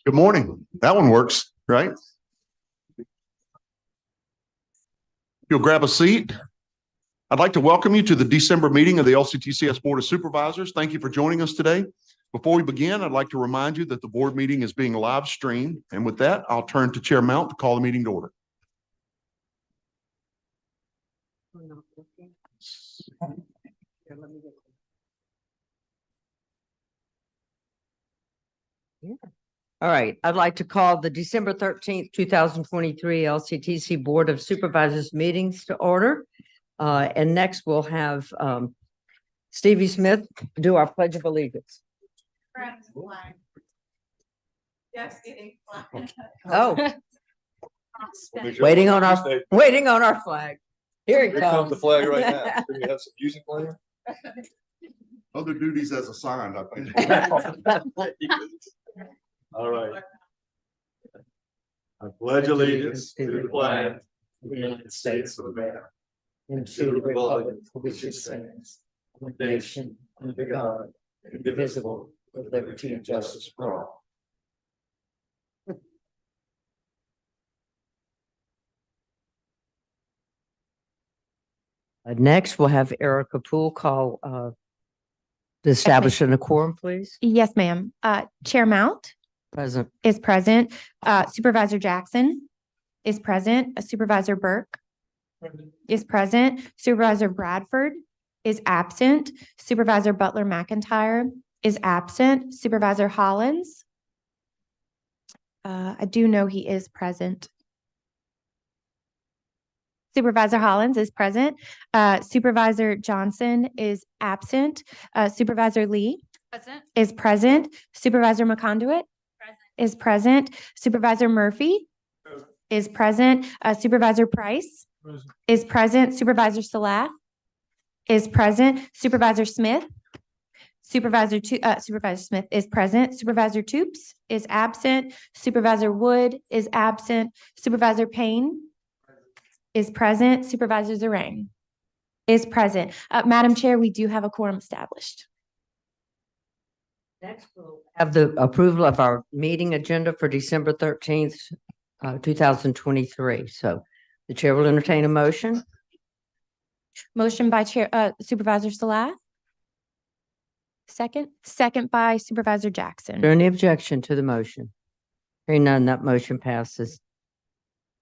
Good morning. That one works, right? You'll grab a seat. I'd like to welcome you to the December meeting of the LCTCS Board of Supervisors. Thank you for joining us today. Before we begin, I'd like to remind you that the board meeting is being live streamed. And with that, I'll turn to Chair Mount to call the meeting to order. All right, I'd like to call the December 13th, 2023 LCTC Board of Supervisors meetings to order. And next we'll have Stevie Smith do our Pledge of Allegiance. Oh, waiting on our flag. Here it comes. The flag right now. Do you have some music playing? Other duties as assigned, I think. All right. I pledge allegiance to the flag of the United States of America and to the republic for which it stands, one nation under God, indivisible, with liberty and justice for all. Next, we'll have Erica Poole call to establish a quorum, please. Yes, ma'am. Chair Mount Present. is present. Supervisor Jackson is present. Supervisor Burke is present. Supervisor Bradford is absent. Supervisor Butler McIntyre is absent. Supervisor Hollins, I do know he is present. Supervisor Hollins is present. Supervisor Johnson is absent. Supervisor Lee is present. Supervisor McConduit is present. Supervisor Murphy is present. Supervisor Price is present. Supervisor Salah is present. Supervisor Smith. Supervisor Smith is present. Supervisor Toops is absent. Supervisor Wood is absent. Supervisor Payne is present. Supervisor Zarang is present. Madam Chair, we do have a quorum established. Next, we'll have the approval of our meeting agenda for December 13th, 2023. So the chair will entertain a motion. Motion by Supervisor Salah. Second by Supervisor Jackson. Is there any objection to the motion? Hearing none, that motion passes.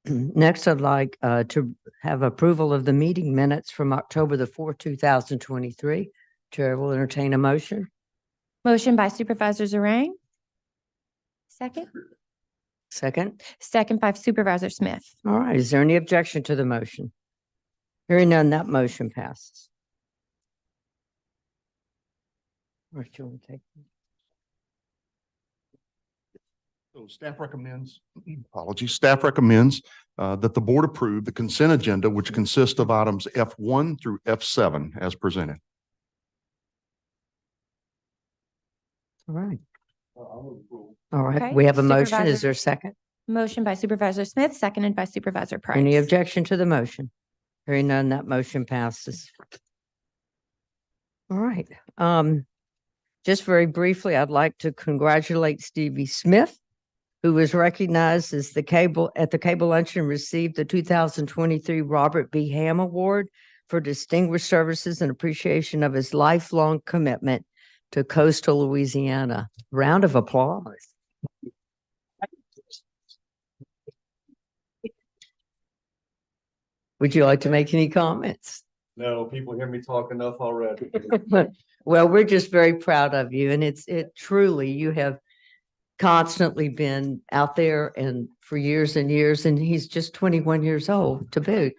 Next, I'd like to have approval of the meeting minutes from October the 4th, 2023. Chair will entertain a motion. Motion by Supervisor Zarang. Second by Supervisor Smith. All right. Is there any objection to the motion? Hearing none, that motion passes. Where's you take? So staff recommends, staff recommends that the board approve the consent agenda, which consists of items F1 through F7 as presented. All right. I'll approve. All right. Okay. We have a motion. Supervisor- Is there a second? Motion by Supervisor Smith, seconded by Supervisor Price. Any objection to the motion? Hearing none, that motion passes. All right. Just very briefly, I'd like to congratulate Stevie Smith, who was recognized as the cable luncheon and received the 2023 Robert B. Ham Award for distinguished services and appreciation of his lifelong commitment to coastal Louisiana. Round of applause. Would you like to make any comments? No, people hear me talk enough already. Well, we're just very proud of you, and it truly, you have constantly been out there and for years and years, and he's just 21 years old to boot,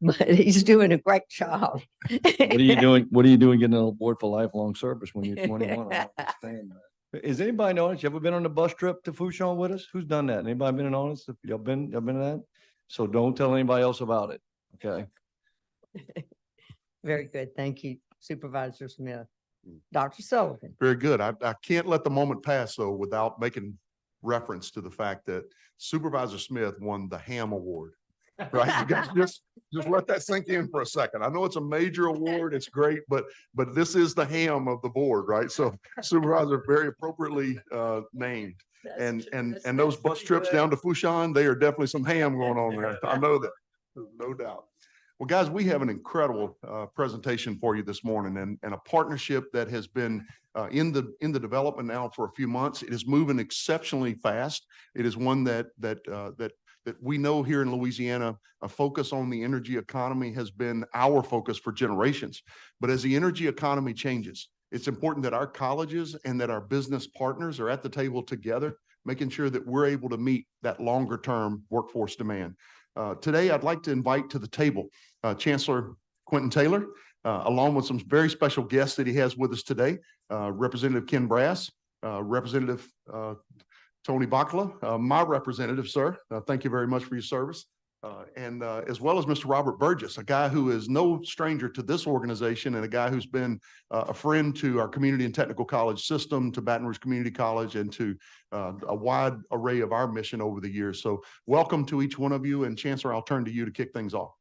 but he's doing a great job. What are you doing? What are you doing getting on board for lifelong service when you're 21? I don't understand that. Is anybody noticed? You ever been on a bus trip to Fouchon with us? Who's done that? Anybody been on us? Y'all been to that? So don't tell anybody else about it. Okay. Very good. Thank you, Supervisor Smith. Dr. Sullivan. Very good. I can't let the moment pass, though, without making reference to the fact that Supervisor Smith won the Ham Award. Right? You guys just let that sink in for a second. I know it's a major award. It's great, but this is the ham of the board, right? So Supervisor very appropriately named. And those bus trips down to Fushan, they are definitely some ham going on there. I know that, no doubt. Well, guys, we have an incredible presentation for you this morning, and a partnership that has been in the development now for a few months. It is moving exceptionally fast. It is one that we know here in Louisiana, a focus on the energy economy has been our focus for generations. But as the energy economy changes, it's important that our colleges and that our business partners are at the table together, making sure that we're able to meet that longer term workforce demand. Today, I'd like to invite to the table Chancellor Quentin Taylor, along with some very special guests that he has with us today, Representative Ken Brass, Representative Tony Bakla, my representative, sir. Thank you very much for your service. And as well as Mr. Robert Burgess, a guy who is no stranger to this organization and a guy who's been a friend to our community and technical college system, to Baton Rouge Community College, and to a wide array of our mission over the years. So welcome to each one of you. And Chancellor, I'll turn to you to kick things off.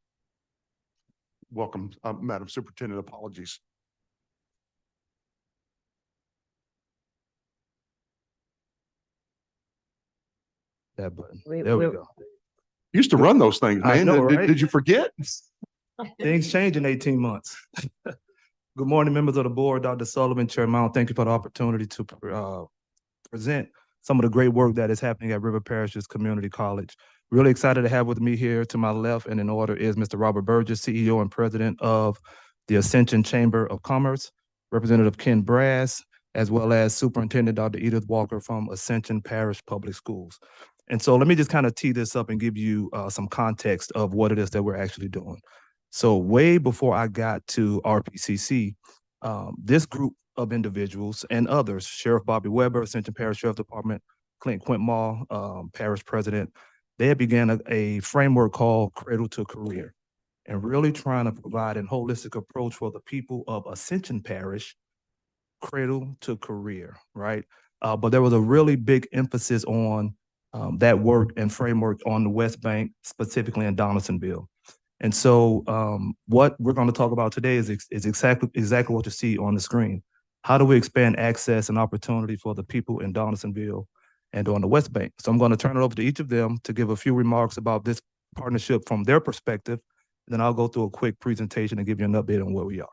Welcome, Madam Superintendent. Apologies. That button. There we go. Used to run those things, I man. know, Did, right? did you forget? Things change in 18 months. Good morning, members of the board. Dr. Sullivan, Chair Mount, thank you for the opportunity to present some of the great work that is happening at River Parishes Community College. Really excited to have with me here to my left and in order is Mr. Robert Burgess, CEO and President of the Ascension Chamber of Commerce, Representative Ken Brass, as well as Superintendent Dr. Edith Walker from Ascension Parish Public Schools. And so let me just kind of tee this up and give you some context of what it is that we're actually doing. So way before I got to RPCC, this group of individuals and others, Sheriff Bobby Weber, Ascension Parish Sheriff Department, Clint Quintmall, Parish President, they had began a framework called Cradle to Career, and really trying to provide a holistic approach for the people of Ascension Parish, cradle to career, right? But there was a really big emphasis on that work and framework on the West Bank, specifically in Donaldsonville. And so what we're going to talk about today is exactly what you see on the screen. How do we expand access and opportunity for the people in Donaldsonville and on the West Bank? So I'm going to turn it over to each of them to give a few remarks about this partnership from their perspective. Then I'll go through a quick presentation and give you an update on where we are.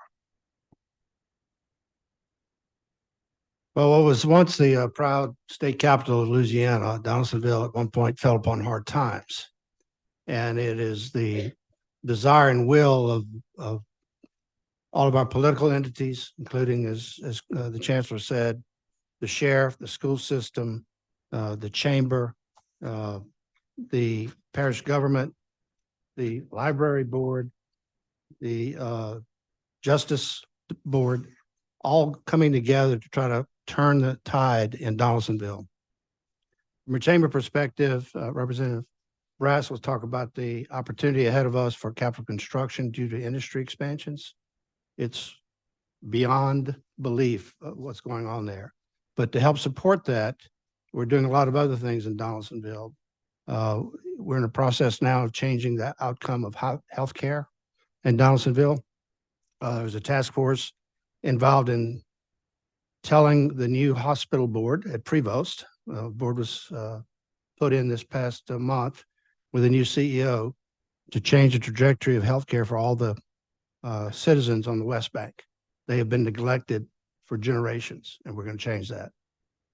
Well, what was once the proud state capital of Louisiana, Donaldsonville at one point fell upon hard times. And it is the desire and will of all of our political entities, including, as the chancellor said, the sheriff, the school system, the chamber, the parish government, the library board, the justice board, all coming together to try to turn the tide in Donaldsonville. From a chamber perspective, Representative Brass will talk about the opportunity ahead of us for capital construction due to industry expansions. It's beyond belief what's going on there. But to help support that, we're doing a lot of other things in Donaldsonville. We're in a process now of changing the outcome of healthcare in Donaldsonville. There's a task force involved in telling the new hospital board at Prevost, board was put in this past month with a new CEO to change the trajectory of healthcare for all the citizens on the West Bank. They have been neglected for generations, and we're going to change that.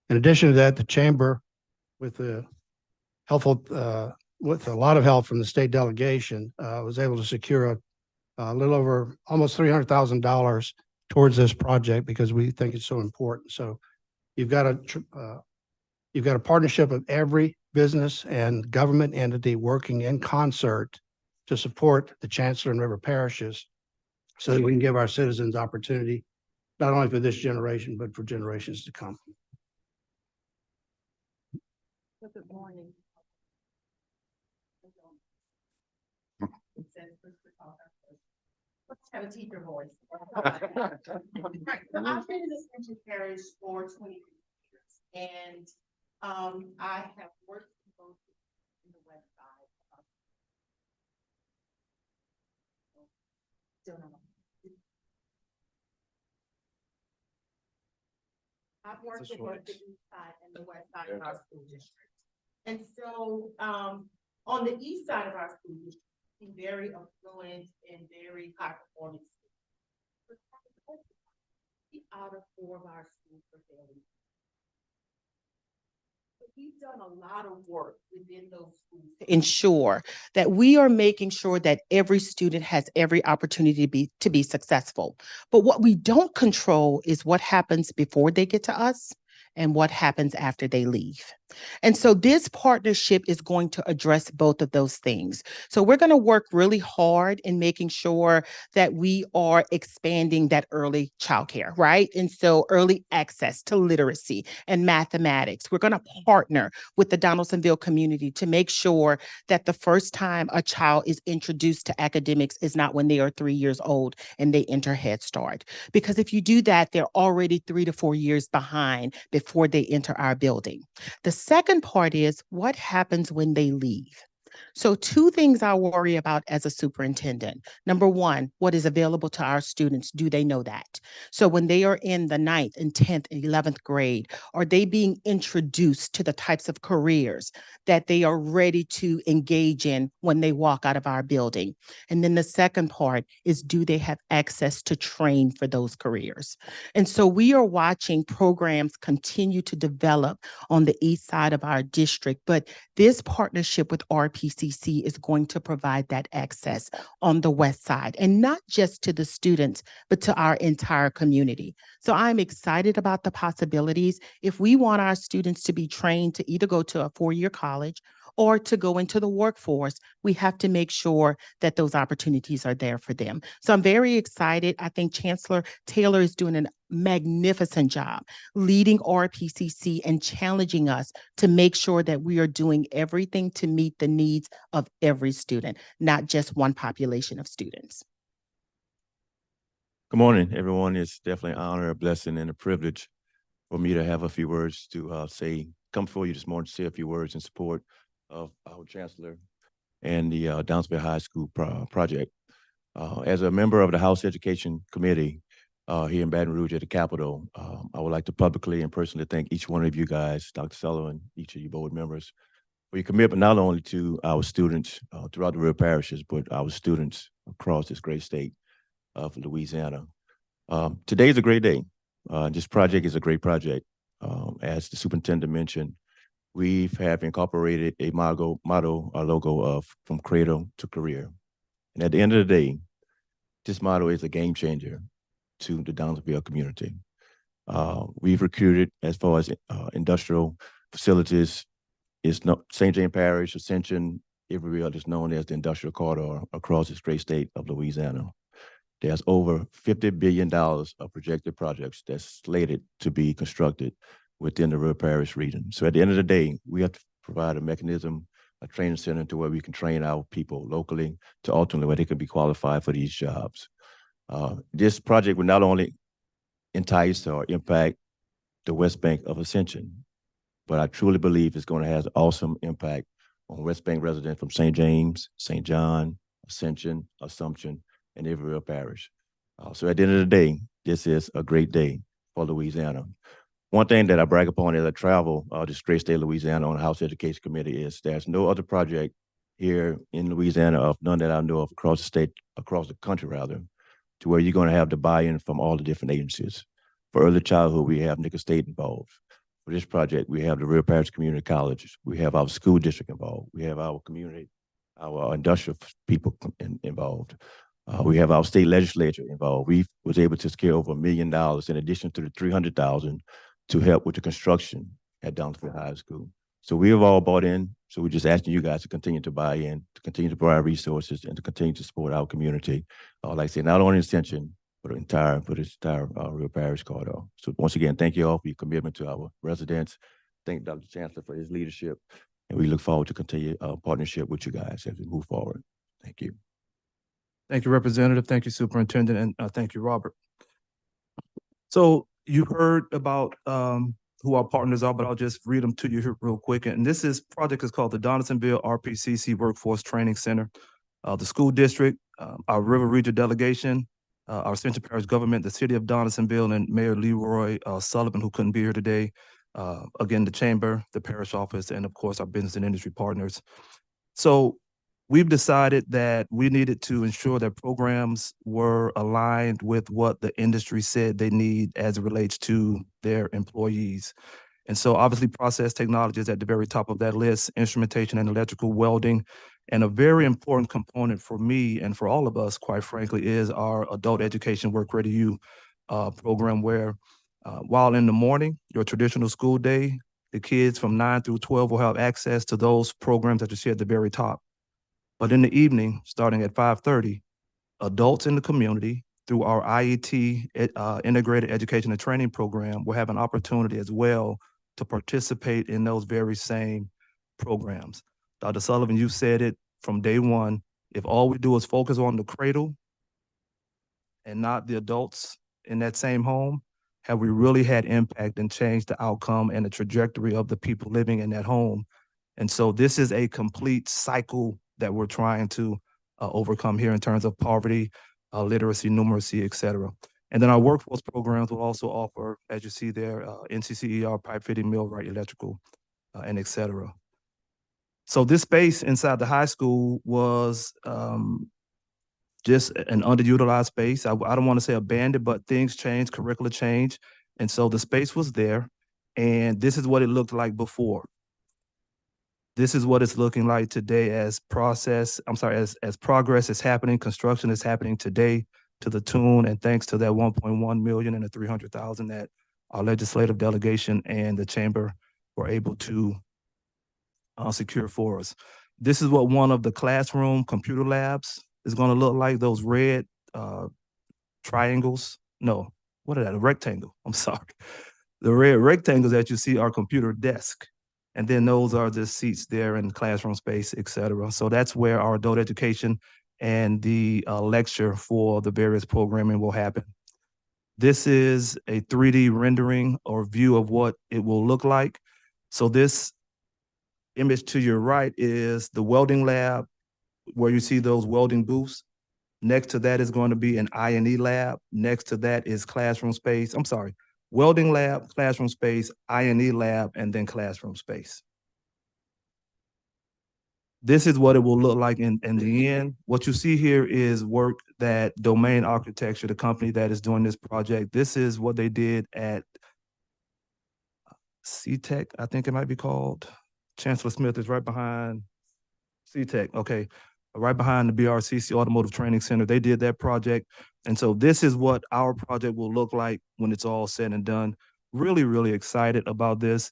In addition to that, the chamber, with a lot of help from the state delegation, was able to secure a little over almost $300,000 towards this project because we think it's so important. So you've got a partnership of every business and government entity working in concert to support the Chancellor and River Parishes so that we can give our citizens opportunity, not only for this generation, but for generations to come. Good morning. Let's have a teacher voice. Right. So I've been in this Ascension Parish for 20 years, and I have worked both in the West Side. I've worked a in both shortage. the east side and the west side of our school district. And so, on the east side of our school district, we very affluent and very high performing. Out of 4 of our schools are failing. We've done a lot of work within those schools to ensure that we are making sure that every student has every opportunity to be successful. But what we don't control is what happens before they get to us and what happens after they leave. And so this partnership is going to address both of those things. So we're going to work really hard in making sure that we are expanding that early childcare, right? And so early access to literacy and mathematics. We're going to partner with the Donaldsonville community to make sure that the first time a child is introduced to academics is not when they are 3 years old and they enter Head Start. Because if you do that, they're already 3 to 4 years behind before they enter our building. The second part is what happens when they leave. So 2 things I worry about as a superintendent. Number 1, what is available to our students? Do they know that? So when they are in the 9th and 10th and 11th grade, are they being introduced to the types of careers that they are ready to engage in when they walk out of our building? And then the second part is, do they have access to train for those careers? And so we are watching programs continue to develop on the east side of our district, but this partnership with RPCC is going to provide that access on the west side, and not just to the students, but to our entire community. So I'm excited about the possibilities. If we want our students to be trained to either go to a 4-year college or to go into the workforce, we have to make sure that those opportunities are there for them. So I'm very excited. I think Chancellor Taylor is doing a magnificent job leading RPCC and challenging us to make sure that we are doing everything to meet the needs of every student, not just one population of students. Good morning, everyone. It's definitely an honor, a blessing, and a privilege for me to have a few words to come before you this morning to say a few words in support of our chancellor and the Donaldsonville High School project. As a member of the House Education Committee here in Baton Rouge at the Capitol, I would like to publicly and personally thank each one of you guys, Dr. Sullivan, each of you board members, for your commitment not only to our students throughout the rural parishes, but our students across this great state of Louisiana. Today is a great day. This project is a great project. As the superintendent mentioned, we have incorporated a motto, a logo of from cradle to career. And at the end of the day, this motto is a game changer to the Donaldsonville community. We've recruited as far as industrial facilities. It's St. James Parish, Ascension, Iberville is known as the industrial corridor across this great state of Louisiana. There's over $50 billion of projected projects that's slated to be constructed within the rural parish region. So at the end of the day, we have to provide a mechanism, a training center to where we can train our people locally to ultimately where they can be qualified for these jobs. This project will not only entice or impact the West Bank of Ascension, but I truly believe it's going to have an awesome impact on West Bank residents from St. James, St. John, Ascension, Assumption, and Iberville Parish. So at the end of the day, this is a great day for Louisiana. One thing that I brag upon as I travel this great state of Louisiana on the House Education Committee is there's no other project here in Louisiana, of none that I know of across the state, across the country rather, to where you're going to have the buy-in from all the different agencies. For early childhood, we have Nickel State involved. For this project, we have the Real Parish Community Colleges. We have our school district involved. We have our community, our industrial people involved. We have our state legislature involved. We was able to secure over $1 million in addition to the $300,000 to help with the construction at Donaldsonville High School. So we have all bought in. So we're just asking you guys to continue to buy in, to continue to provide resources, and to continue to support our community. Like I said, not only Ascension, but this entire Real Parish corridor. So once again, thank you all for your commitment to our residents. Thank Dr. Chancellor for his leadership, and we look forward to continue our partnership with you guys as we move forward. Thank you. Thank you, Representative. Thank you, Superintendent, and thank you, Robert. So you heard about who our partners are, but I'll just read them to you here real quick. And this project is called the Donaldsonville RPCC Workforce Training Center. The school district, our River Region delegation, our Central Parish government, the city of Donaldsonville, and Mayor Leroy Sullivan, who couldn't be here today. Again, the chamber, the parish office, and of course, our business and industry partners. So we've decided that we needed to ensure that programs were aligned with what the industry said they need as it relates to their employees. And so obviously process technology is at the very top of that list, instrumentation and electrical welding. And a very important component for me and for all of us, quite frankly, is our adult education Work Ready You program where while in the morning, your traditional school day, the kids from 9 through 12 will have access to those programs that you see at the very top. But in the evening, starting at 5:30, adults in the community through our IET, Integrated Education and Training Program, will have an opportunity as well to participate in those very same programs. Dr. Sullivan, you said it from day one, if all we do is focus on the cradle and not the adults in that same home, have we really had impact and changed the outcome and the trajectory of the people living in that home? And so this is a complete cycle that we're trying to overcome here in terms of poverty, literacy, numeracy, et cetera. And then our workforce programs will also offer, as you see there, NCCER, pipe fitting, millwright, electrical, and et cetera. So this space inside the high school was just an underutilized space. I don't want to say abandoned, but things change, curricula change. And so the space was there. And this is what it looked like before. This is what it's looking like today as progress is happening, construction is happening today to the tune, and thanks to that 1.1 million and the 300,000 that our legislative delegation and the chamber were able to secure for us. This is what one of the classroom computer labs is going to look like, those red triangles. No, what are that? A rectangle. I'm sorry. The red rectangles that you see are computer desk. And then those are the seats there in classroom space, et cetera. So that's where our adult education and the lecture for the various programming will happen. This is a 3D rendering or view of what it will look like. So this image to your right is the welding lab where you see those welding booths. Next to that is going to be an I&E lab. Next to that is classroom space. I'm sorry, welding lab, classroom space, I&E lab, and then classroom space. This is what it will look like in the end. What you see here is work that Domain Architecture, the company that is doing this project, this is what they did at CTEC, I think it might be called. Chancellor Smith is right behind CTEC, okay. Right behind the BRCC Automotive Training Center. They did that project. And so this is what our project will look like when it's all said and done. Really, really excited about this.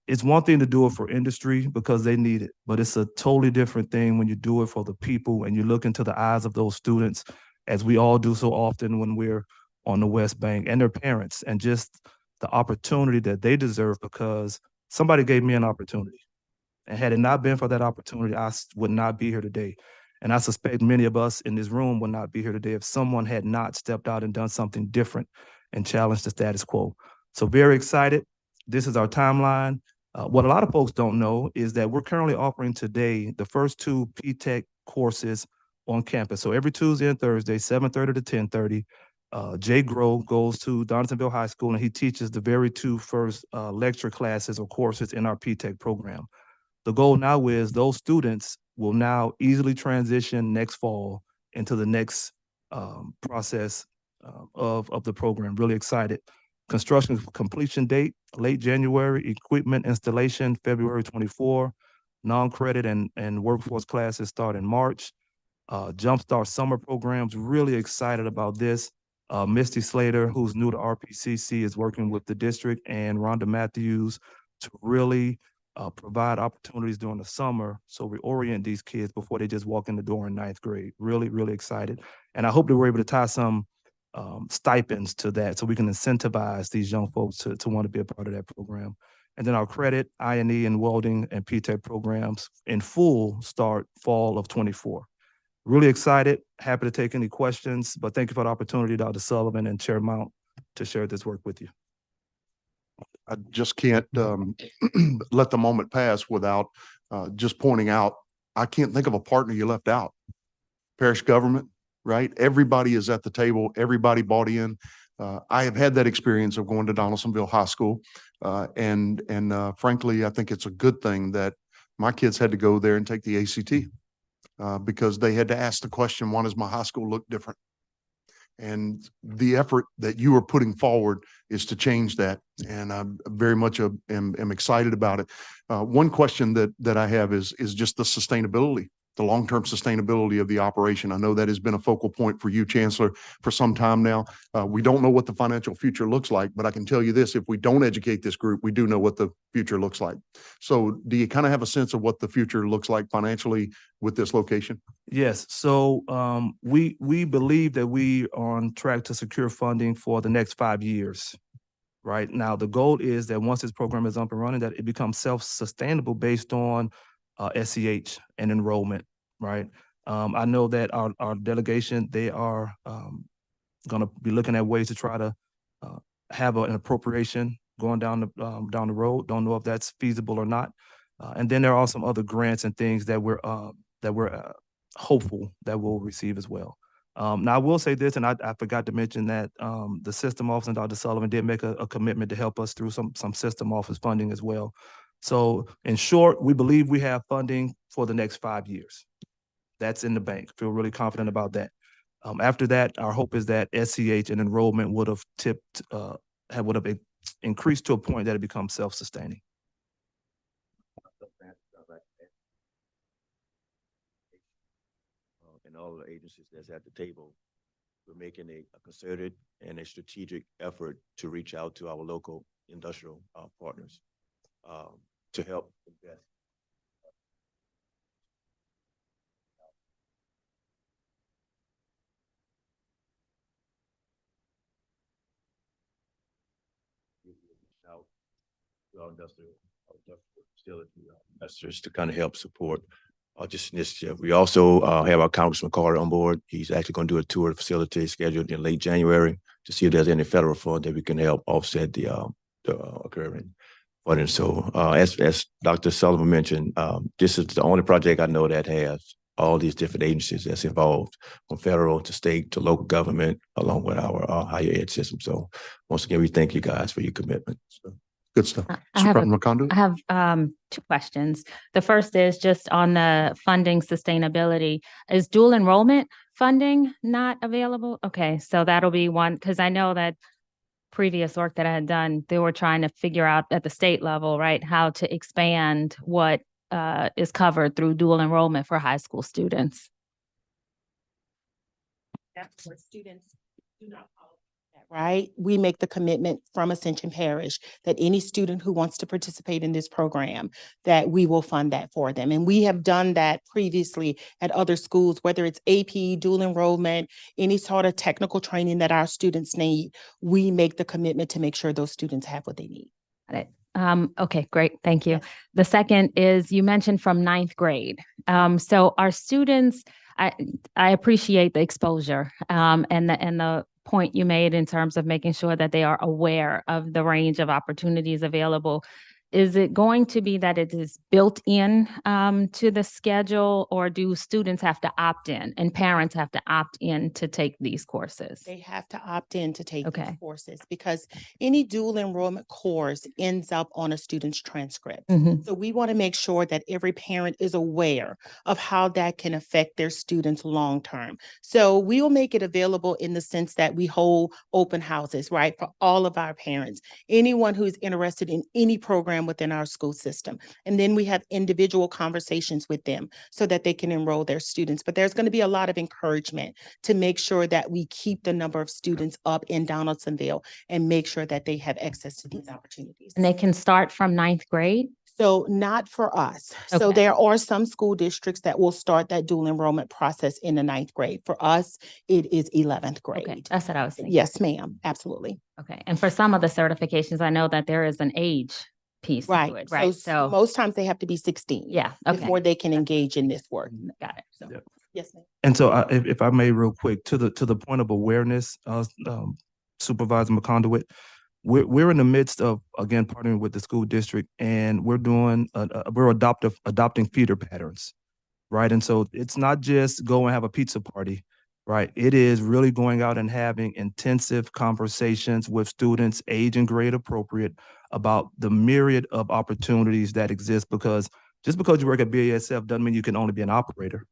It's one thing to do it for industry because they need it, but it's a totally different thing when you do it for the people and you look into the eyes of those students, as we all do so often when we're on the West Bank, and their parents, and just the opportunity that they deserve because somebody gave me an opportunity. And had it not been for that opportunity, I would not be here today. And I suspect many of us in this room would not be here today if someone had not stepped out and done something different and challenged the status quo. So very excited. This is our timeline. What a lot of folks don't know is that we're currently offering today the first 2 P-Tech courses on campus. So every Tuesday and Thursday, 7:30 to 10:30, Jay Grove goes to Donaldsonville High School and he teaches the very 2 first lecture classes or courses in our P-Tech program. The goal now is those students will now easily transition next fall into the next process of the program. Really excited. Construction completion date, late January, equipment installation, February 24, non-credit and workforce classes start in March. Jumpstart summer programs, really excited about this. Misty Slater, who's new to RPCC, is working with the district, and Rhonda Matthews to really provide opportunities during the summer so we orient these kids before they just walk in the door in 9th grade. Really, really excited. And I hope that we're able to tie some stipends to that so we can incentivize these young folks to want to be a part of that program. And then our credit, I&E, and welding and P-Tech programs in full start fall of 24. Really excited, happy to take any questions, but thank you for the opportunity, Dr. Sullivan and Chair Mount, to share this work with you. I just can't let the moment pass without just pointing out, I can't think of a partner you left out. Parish government, right? Everybody is at the table. Everybody bought in. I have had that experience of going to Donaldsonville High School. And frankly, I think it's a good thing that my kids had to go there and take the ACT because they had to ask the question, why does my high school look different? And the effort that you are putting forward is to change that. And I very much am excited about it. One question that I have is just the sustainability, the long-term sustainability of the operation. I know that has been a focal point for you, Chancellor, for some time now. We don't know what the financial future looks like, but I can tell you this, if we don't educate this group, we do know what the future looks like. So do you kind of have a sense of what the future looks like financially with this location? Yes, so we believe that we are on track to secure funding for the next 5 years. Right now, the goal is that once this program is up and running, that it becomes self-sustainable based on SCH and enrollment. Right. I know that our delegation, they are going to be looking at ways to try to have an appropriation going down the road. Don't know if that's feasible or not. And then there are some other grants and things that we're hopeful that we'll receive as well. Now, I will say this, and I forgot to mention that the system office and Dr. Sullivan did make a commitment to help us through some system office funding as well. So in short, we believe we have funding for the next 5 years. That's in the bank. Feel really confident about that. After that, our hope is that SCH and enrollment would have increased to a point that it becomes self-sustaining. And all the agencies that's at the table, we're making a concerted and a strategic effort to reach out to our local industrial partners to help invest. Out to our industrial facility investors to kind of help support this initiative. We also have our Congressman Carter on board. He's actually going to do a tour of the facility scheduled in late January to see if there's any federal fund that we can help offset the occurring funding. So as Dr. Sullivan mentioned, this is the only project I know that has all these different agencies that's involved, from federal to state to local government, along with our higher ed system. So once again, we thank you guys for your commitment. So, good stuff. I have Superintendent McConaughey? I have 2 questions. The first is just on the funding sustainability. Is dual enrollment funding not available? Okay, so that'll be one, because I know that previous work that I had done, they were trying to figure out at the state level, right, how to expand what is covered through dual enrollment for high school students. That's where students do not follow that, right? We make the commitment from Ascension Parish that any student who wants to participate in this program, that we will fund that for them. And we have done that previously at other schools, whether it's AP, dual enrollment, any sort of technical training that our students need, we make the commitment to make sure those students have what they need. Got it. Okay, great. Thank you. Yes. The second is you mentioned from 9th grade. So our students, I appreciate the exposure and the point you made in terms of making sure that they are aware of the range of opportunities available. Is it going to be that it is built in to the schedule, or do students have to opt in and parents have to opt in to take these courses? They have to opt in to take these Okay. courses because any dual enrollment course ends up on a student's transcript. Mhm. So we want to make sure that every parent is aware of how that can affect their students long term. So we will make it available in the sense that we hold open houses, right, for all of our parents, anyone who's interested in any program within our school system. And then we have individual conversations with them so that they can enroll their students. But there's going to be a lot of encouragement to make sure that we keep the number of students up in Donaldsonville and make sure that they have access to these opportunities. And they can start from 9th grade? So not for us. So Okay. there are some school districts that will start that dual enrollment process in the 9th grade. For us, it is 11th Okay, grade. that's what I was thinking. Yes, ma'am, absolutely. Okay, and for some of the certifications, I know that there is an age piece to Right. it, right? So, most times they have to be 16. yeah, okay, Before they can engage in this work. got it. So, Yeah. Yes, ma'am. And so if I may real quick, to the point of awareness, Supervisor McConaughey, we're in the midst of, again, partnering with the school district, and we're doing, we're adopting feeder patterns, right? And so it's not just go and have a pizza party. right? It is really going out and having intensive conversations with students, age and grade appropriate, about the myriad of opportunities that exist, because just because you work at BASF doesn't mean you can only be an operator,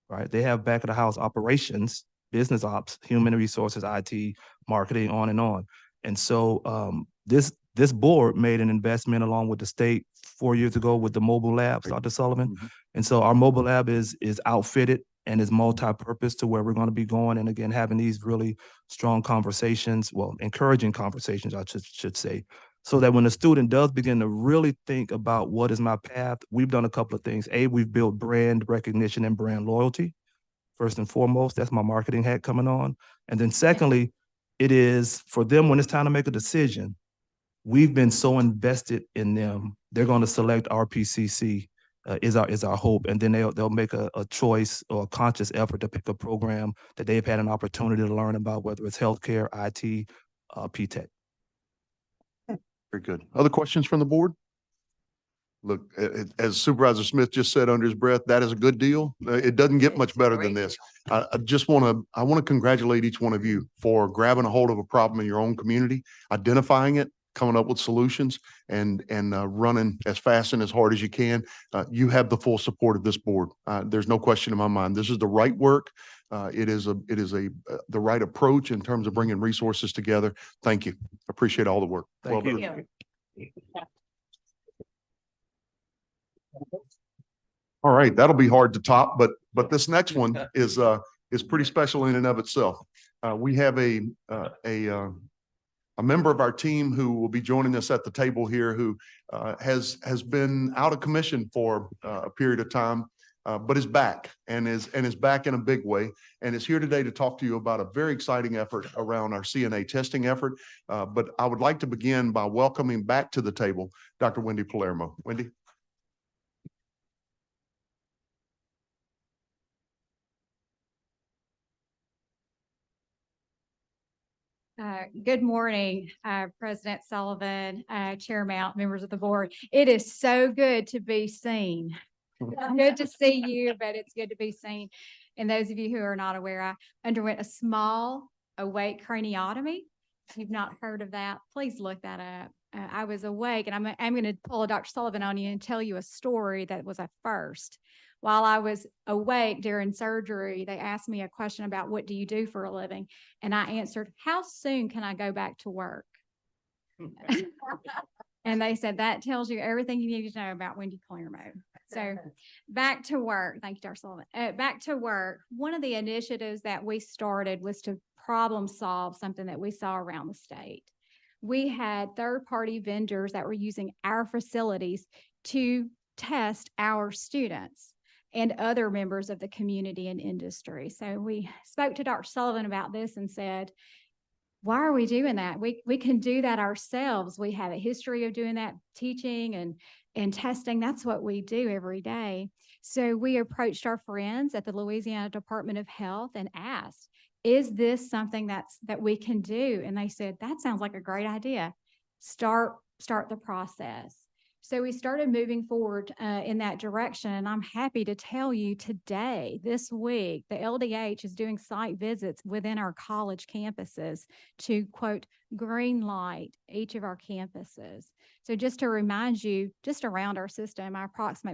right? They have back of the house operations, business ops, human resources, IT, marketing, on and on. And so this board made an investment along with the state 4 years ago with the mobile labs, Dr. Sullivan. And so our mobile lab is outfitted and is multi-purpose to where we're going to be going. And again, having these really strong conversations, well, encouraging conversations, I should say, so that when a student does begin to really think about what is my path, we've done a couple of things. We've built brand recognition and brand loyalty. First and foremost, that's my marketing hat coming on. And then secondly, it is for them when it's time to make a decision, we've been so invested in them, they're going to select RPCC is our hope. And then they'll make a choice or a conscious effort to pick a program that they've had an opportunity to learn about, whether it's healthcare, IT, P-Tech. Very good. Other questions from the board? Look, as Supervisor Smith just said under his breath, that is a good deal. It doesn't get much better than this. I want to congratulate each one of you for grabbing a hold of a problem in your own community, identifying it, coming up with solutions, and running as fast and as hard as you can. You have the full support of this board. There's no question in my mind. This is the right work. It is the right approach in terms of bringing resources together. Thank you. Appreciate all the work. Thank Well you. done. All right, that'll be hard to top, but this next one is pretty special in and of itself. We have a member of our team who will be joining us at the table here, who has been out of commission for a period of time, but is back and is back in a big way, and is here today to talk to you about a very exciting effort around our CNA testing effort. But I would like to begin by welcoming back to the table Dr. Wendy Palermo. Wendy. Good morning, President Sullivan, Chair Mount, members of the board. It is so good to be seen. Good to see you, but it's good to be seen. And those of you who are not aware, I underwent a small awake craniotomy. If you've not heard of that, please look that up. I was awake, and I'm going to pull a Dr. Sullivan on you and tell you a story that was a first. While I was awake during surgery, they asked me a question about what do you do for a living? And I answered, how soon can I go back to work? And they said, that tells you everything you need to know about Wendy Palermo. So back to work. Thank you, Dr. Sullivan. Back to work. One of the initiatives that we started was to problem solve something that we saw around the state. We had third-party vendors that were using our facilities to test our students and other members of the community and industry. So we spoke to Dr. Sullivan about this and said, why are we doing that? We can do that ourselves. We have a history of doing that, teaching and testing. That's what we do every day. So we approached our friends at the Louisiana Department of Health and asked, is this something that we can do? And they said, that sounds like a great idea. Start the process. So we started moving forward in that direction. And I'm happy to tell you today, this week, the LDH is doing site visits within our college campuses to, quote, green light each of our campuses. So just to remind you, just around our system,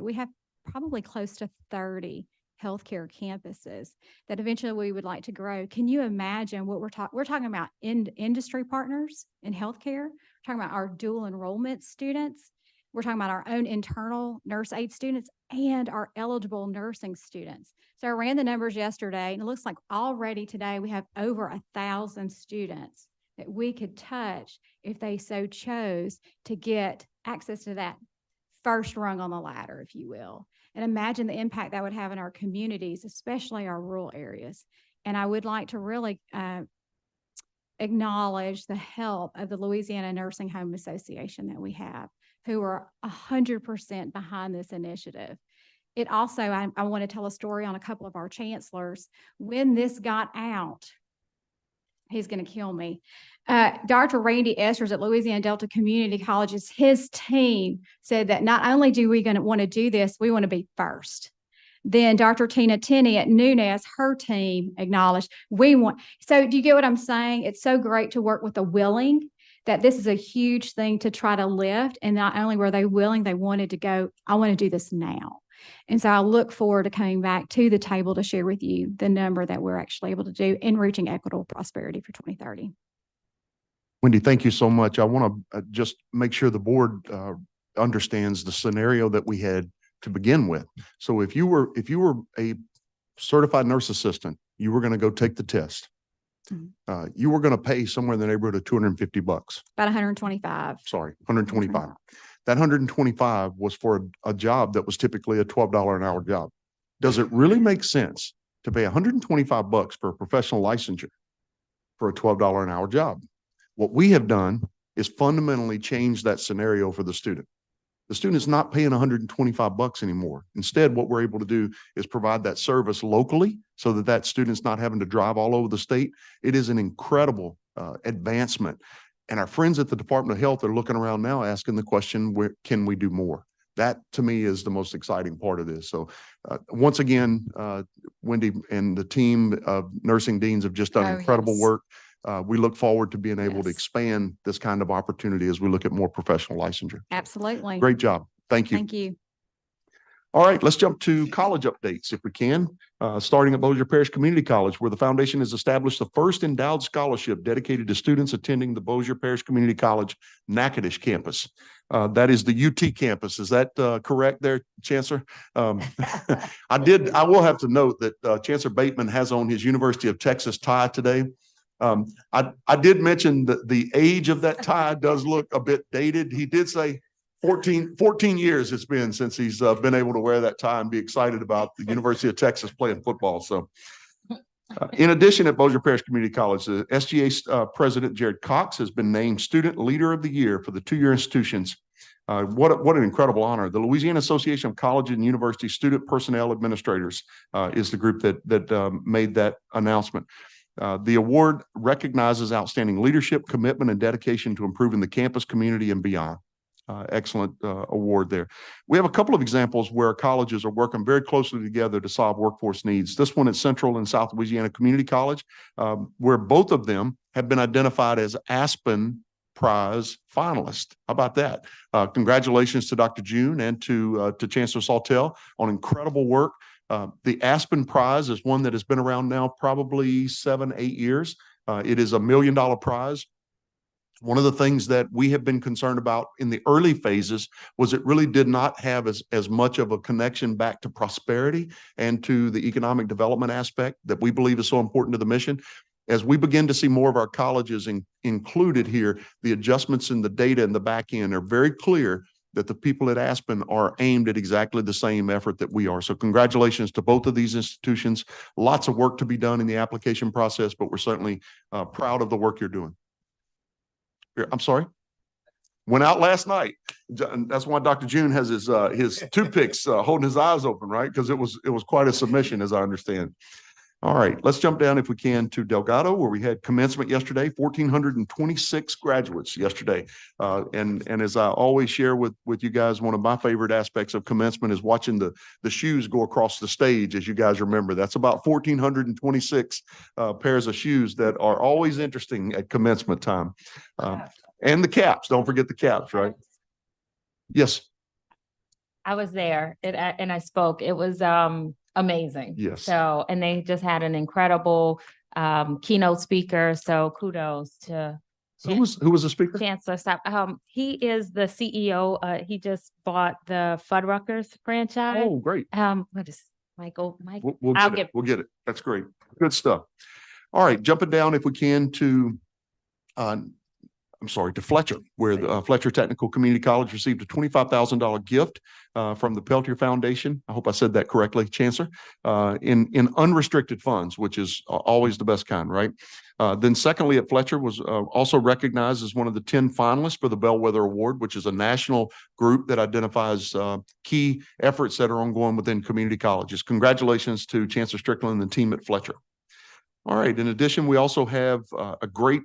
we have probably close to 30 healthcare campuses that eventually we would like to grow. Can you imagine what we're talking about industry partners in healthcare? We're talking about our dual enrollment students. We're talking about our own internal nurse aid students and our eligible nursing students. So I ran the numbers yesterday, and it looks like already today we have over 1,000 students that we could touch if they so chose to get access to that first rung on the ladder, if you will. And imagine the impact that would have in our communities, especially our rural areas. And I would like to really acknowledge the help of the Louisiana Nursing Home Association that we have, who are 100% behind this initiative. It also, I want to tell a story on a couple of our chancellors. When this got out, he's going to kill me. Dr. Randy Esters at Louisiana Delta Community Colleges, his team said that not only do we want to do this, we want to be first. Then Dr. Tina Tenney at Nunez, her team acknowledged we want. So do you get what I'm saying? It's so great to work with the willing, that this is a huge thing to try to lift. And not only were they willing, they wanted to go, I want to do this now. And so I look forward to coming back to the table to share with you the number that we're actually able to do in reaching equitable prosperity for 2030. Wendy, thank you so much. I want to just make sure the board understands the scenario that we had to begin with. So if you were a certified nurse assistant, you were going to go take the test. You were going to pay somewhere in the neighborhood of $250. About 125. Sorry, 125. That 125 was for a job that was typically a $12 an hour job. Does it really make sense to pay $125 for a professional licensure for a $12 an hour job? What we have done is fundamentally change that scenario for the student. The student is not paying $125 anymore. Instead, what we're able to do is provide that service locally so that that student's not having to drive all over the state. It is an incredible advancement. And our friends at the Department of Health are looking around now asking the question, where can we do more? That to me is the most exciting part of this. So once again, Wendy and the team of nursing deans have just done incredible work. We look forward to being able to expand this kind of opportunity as we look at more professional licensure. Absolutely. Great job. Thank you. Thank you. All right, let's jump to college updates if we can. Starting at Bossier Parish Community College, where the foundation has established the first endowed scholarship dedicated to students attending the Bossier Parish Community College Natchitoches campus. That is the UT campus. Is that correct there, Chancellor? I will have to note that Chancellor Bateman has on his University of Texas tie today. I did mention that the age of that tie does look a bit dated. He did say 14 years it's been since he's been able to wear that tie and be excited about the University of Texas playing football. So in addition, at Bossier Parish Community College, the SGA President Jared Cox has been named Student Leader of the Year for the two-year institutions. What an incredible honor. The Louisiana Association of College and University Student Personnel Administrators is the group that made that announcement. The award recognizes outstanding leadership, commitment, and dedication to improving the campus community and beyond. Excellent award there. We have a couple of examples where colleges are working very closely together to solve workforce needs. This one at Central and South Louisiana Community College, where both of them have been identified as Aspen Prize finalists. How about that? Congratulations to Dr. June and to Chancellor Sawtelle on incredible work. The Aspen Prize is one that has been around now probably 7-8 years. It is $1 million prize. One of the things that we have been concerned about in the early phases was it really did not have as much of a connection back to prosperity and to the economic development aspect that we believe is so important to the mission. As we begin to see more of our colleges included here, the adjustments in the data in the back end are very clear that the people at Aspen are aimed at exactly the same effort that we are. So congratulations to both of these institutions. Lots of work to be done in the application process, but we're certainly proud of the work you're doing. I'm sorry? Went out last night. That's why Dr. June has his toothpicks holding his eyes open, right? Because it was quite a submission, as I understand. All right, let's jump down if we can to Delgado, where we had commencement yesterday, 1,426 graduates yesterday. And as I always share with you guys, one of my favorite aspects of commencement is watching the shoes go across the stage. As you guys remember, that's about 1,426 pairs of shoes that are always interesting at commencement time. And the caps, don't forget the caps, right? Yes. I was there and I spoke. It was amazing. Yes. So, and they just had an incredible keynote speaker. So kudos to Who was the speaker? Chancellor. He is the CEO. He just bought the Fuddruckers franchise. Oh, great. What is Michael? We'll get it. That's great. Good stuff. All right, jumping down if we can to to Fletcher, where the Fletcher Technical Community College received a $25,000 gift from the Peltier Foundation. I hope I said that correctly, Chancellor, in unrestricted funds, which is always the best kind, right? Then secondly, at Fletcher was also recognized as one of the 10 finalists for the Bellwether Award, which is a national group that identifies key efforts that are ongoing within community colleges. Congratulations to Chancellor Strickland and the team at Fletcher. All right. In addition, we also have a great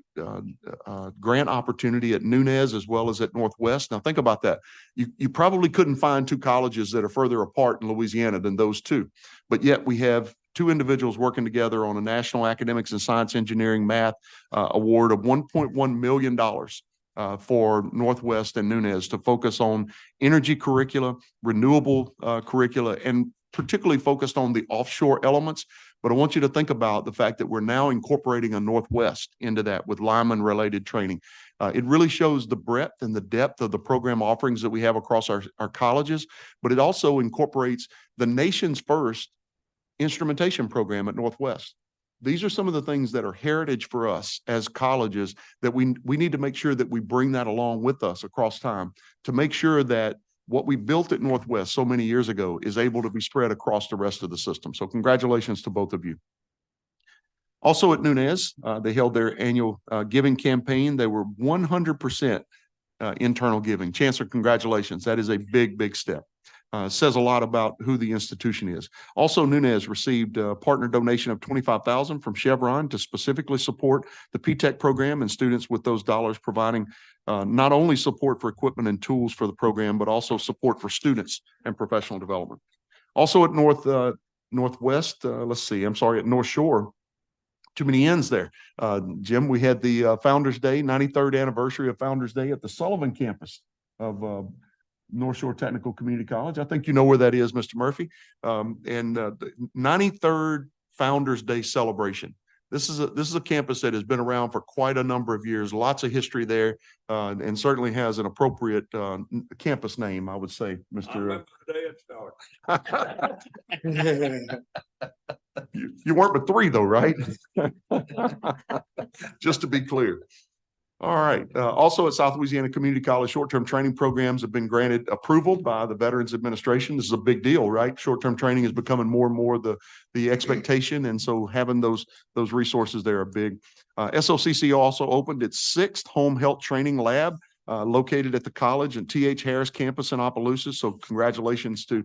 grant opportunity at Nunez as well as at Northwest. Now, think about that. You probably couldn't find two colleges that are further apart in Louisiana than those two, but yet we have two individuals working together on a National Academics and Science Engineering Math award of $1.1 million for Northwest and Nunez to focus on energy curricula, renewable curricula, and particularly focused on the offshore elements. But I want you to think about the fact that we're now incorporating a Northwest into that with lineman-related training. It really shows the breadth and the depth of the program offerings that we have across our colleges, but it also incorporates the nation's first instrumentation program at Northwest. These are some of the things that are heritage for us as colleges that we need to make sure that we bring that along with us across time to make sure that what we built at Northwest so many years ago is able to be spread across the rest of the system. So congratulations to both of you. Also at Nunez, they held their annual giving campaign. They were 100% internal giving. Chancellor, congratulations. That is a big, big step. Says a lot about who the institution is. Also, Nunez received a partner donation of $25,000 from Chevron to specifically support the P-TECH program and students with those dollars providing not only support for equipment and tools for the program, but also support for students and professional development. Also at Northwest, at North Shore, too many ends there. Jim, we had the Founders Day, 93rd anniversary of Founders Day at the Sullivan campus of North Shore Technical Community College. I think you know where that is, Mr. Murphy. And the 93rd Founders Day celebration. This is a campus that has been around for quite a number of years, lots of history there, and certainly has an appropriate campus name, I would say, Mr. You weren't but three though, right? Just to be clear. All right. Also at South Louisiana Community College, short-term training programs have been granted approval by the Veterans Administration. This is a big deal, right? Short-term training is becoming more and more the expectation. And so having those resources there are big. SLCC also opened its 6th home health training lab located at the college and T.H. Harris campus in Opelousas. So congratulations to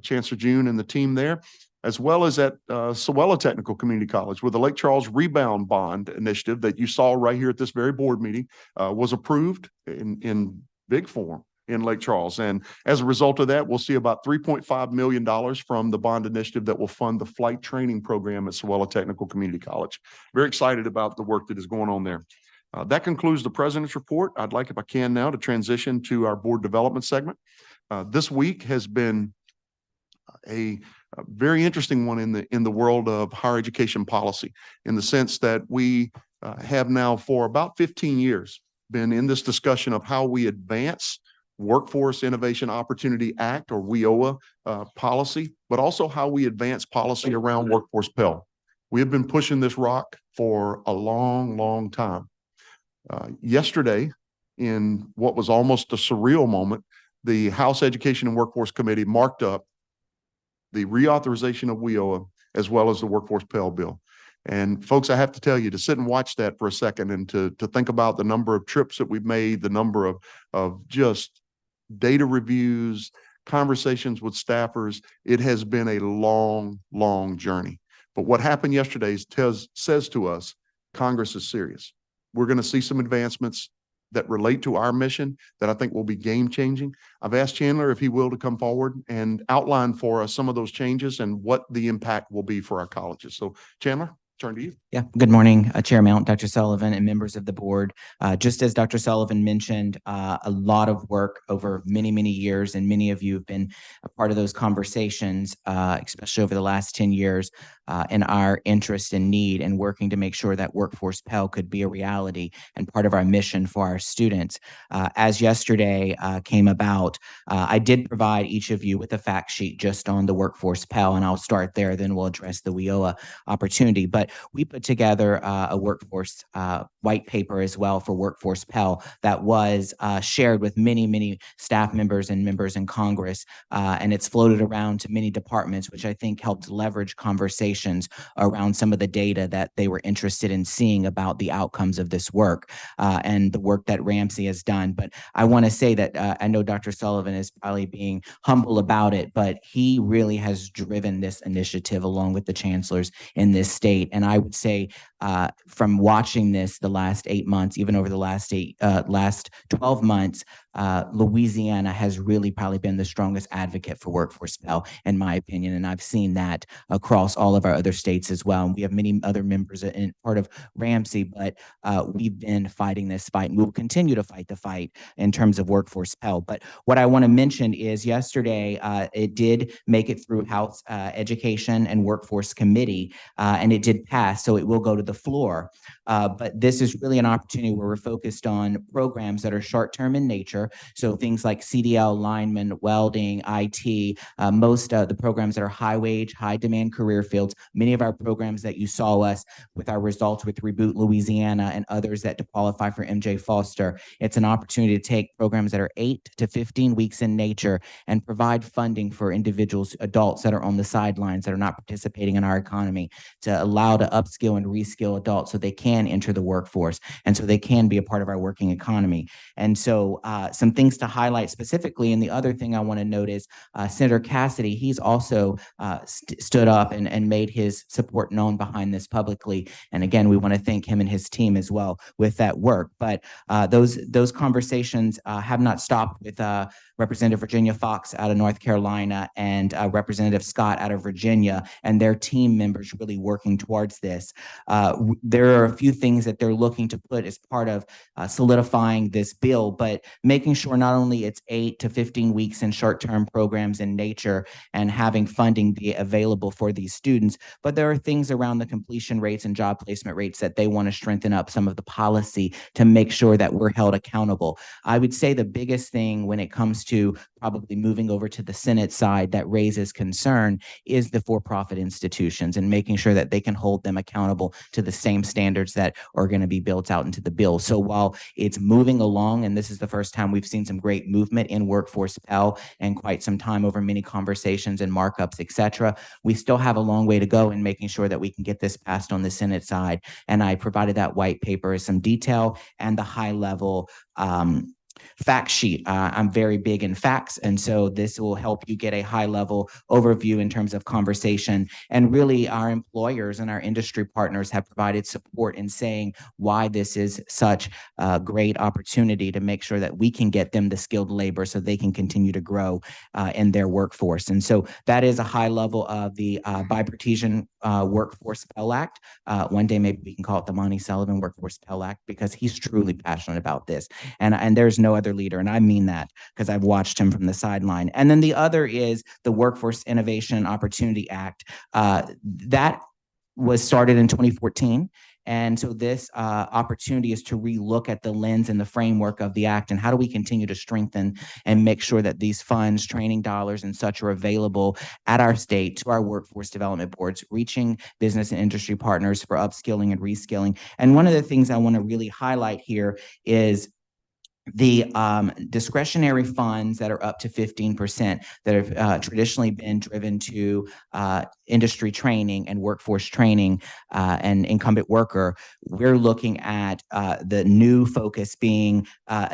Chancellor June and the team there, as well as at Sewella Technical Community College, where the Lake Charles Rebound Bond Initiative that you saw right here at this very board meeting was approved in big form in Lake Charles. And as a result of that, we'll see about $3.5 million from the bond initiative that will fund the flight training program at Sewella Technical Community College. Very excited about the work that is going on there. That concludes the president's report. I'd like, if I can now, to transition to our board development segment. This week has been a very interesting one in the world of higher education policy, in the sense that we have now for about 15 years been in this discussion of how we advance Workforce Innovation Opportunity Act, or WIOA policy, but also how we advance policy around Workforce Pell. We have been pushing this rock for a long, long time. Yesterday, in what was almost a surreal moment, the House Education and Workforce Committee marked up the reauthorization of WIOA as well as the Workforce Pell Bill. And folks, I have to tell you, to sit and watch that for a second and to think about the number of trips that we've made, the number of just data reviews, conversations with staffers, it has been a long, long journey. But what happened yesterday says to us, Congress is serious. We're going to see some advancements that relate to our mission that I think will be game changing. I've asked Chandler if he will to come forward and outline for us some of those changes and what the impact will be for our colleges. So Chandler, turn to you. Yeah, good morning, Chair Mount, Dr. Sullivan, and members of the board. Just as Dr. Sullivan mentioned, a lot of work over many, many years, and many of you have been a part of those conversations, especially over the last 10 years, in our interest and need and working to make sure that Workforce Pell could be a reality and part of our mission for our students. As yesterday came about, I did provide each of you with a fact sheet just on the Workforce Pell, and I'll start there, then we'll address the WIOA opportunity. But we put together a workforce white paper as well for Workforce Pell that was shared with many, many staff members and members in Congress, and it's floated around to many departments, which I think helped leverage conversation conversations around some of the data that they were interested in seeing about the outcomes of this work and the work that Ramsey has done. But I want to say that I know Dr. Sullivan is probably being humble about it, but he really has driven this initiative along with the chancellors in this state. And I would say from watching this the last 8 months, even over the last 12 months, Louisiana has really probably been the strongest advocate for workforce Pell, in my opinion. And I've seen that across all of our other states as well. And we have many other members in part of Ramsey, but we've been fighting this fight and we will continue to fight the fight in terms of workforce Pell. But what I want to mention is yesterday, it did make it through House Education and Workforce Committee, and it did pass. So it will go to the floor. But this is really an opportunity where we're focused on programs that are short-term in nature. So things like CDL, lineman, welding, IT, most of the programs that are high wage, high demand career fields, many of our programs that you saw us with our results with Reboot Louisiana and others that to qualify for MJ Foster. It's an opportunity to take programs that are 8 to 15 weeks in nature and provide funding for individuals, adults that are on the sidelines that are not participating in our economy, to allow to upskill and reskill adults so they can enter the workforce and so they can be a part of our working economy. And so some things to highlight specifically. And the other thing I want to note is Senator Cassidy, he's also stood up and made his support known behind this publicly. And again, we want to thank him and his team as well with that work. But those conversations have not stopped with Representative Virginia Fox out of North Carolina and Representative Scott out of Virginia and their team members really working towards this. There are a few things that they're looking to put as part of solidifying this bill, but making sure not only it's 8 to 15 weeks in short-term programs in nature and having funding be available for these students, but there are things around the completion rates and job placement rates that they want to strengthen up some of the policy to make sure that we're held accountable. I would say the biggest thing when it comes to probably moving over to the Senate side that raises concern is the for-profit institutions and making sure that they can hold them accountable to the same standards that are going to be built out into the bill. So while it's moving along, and this is the first time we've seen some great movement in workforce Pell in quite some time over many conversations and markups, et cetera, we still have a long way to go in making sure that we can get this passed on the Senate side. And I provided that white paper as some detail and the high level fact sheet. I'm very big in facts, and so this will help you get a high-level overview in terms of conversation. And really, our employers and our industry partners have provided support in saying why this is such a great opportunity to make sure that we can get them the skilled labor so they can continue to grow in their workforce. And so that is a high level of the Bipartisan Workforce Pell Act. One day, maybe we can call it the Monty Sullivan Workforce Pell Act because he's truly passionate about this. And there's no other leader, and I mean that because I've watched him from the sideline. And then the other is the Workforce Innovation and Opportunity Act. That was started in 2014. And so this opportunity is to relook at the lens and the framework of the act and how do we continue to strengthen and make sure that these funds, training dollars and such are available at our state to our workforce development boards, reaching business and industry partners for upskilling and reskilling. And one of the things I want to really highlight here is the discretionary funds that are up to 15% that have traditionally been driven to industry training and workforce training and incumbent worker, we're looking at the new focus being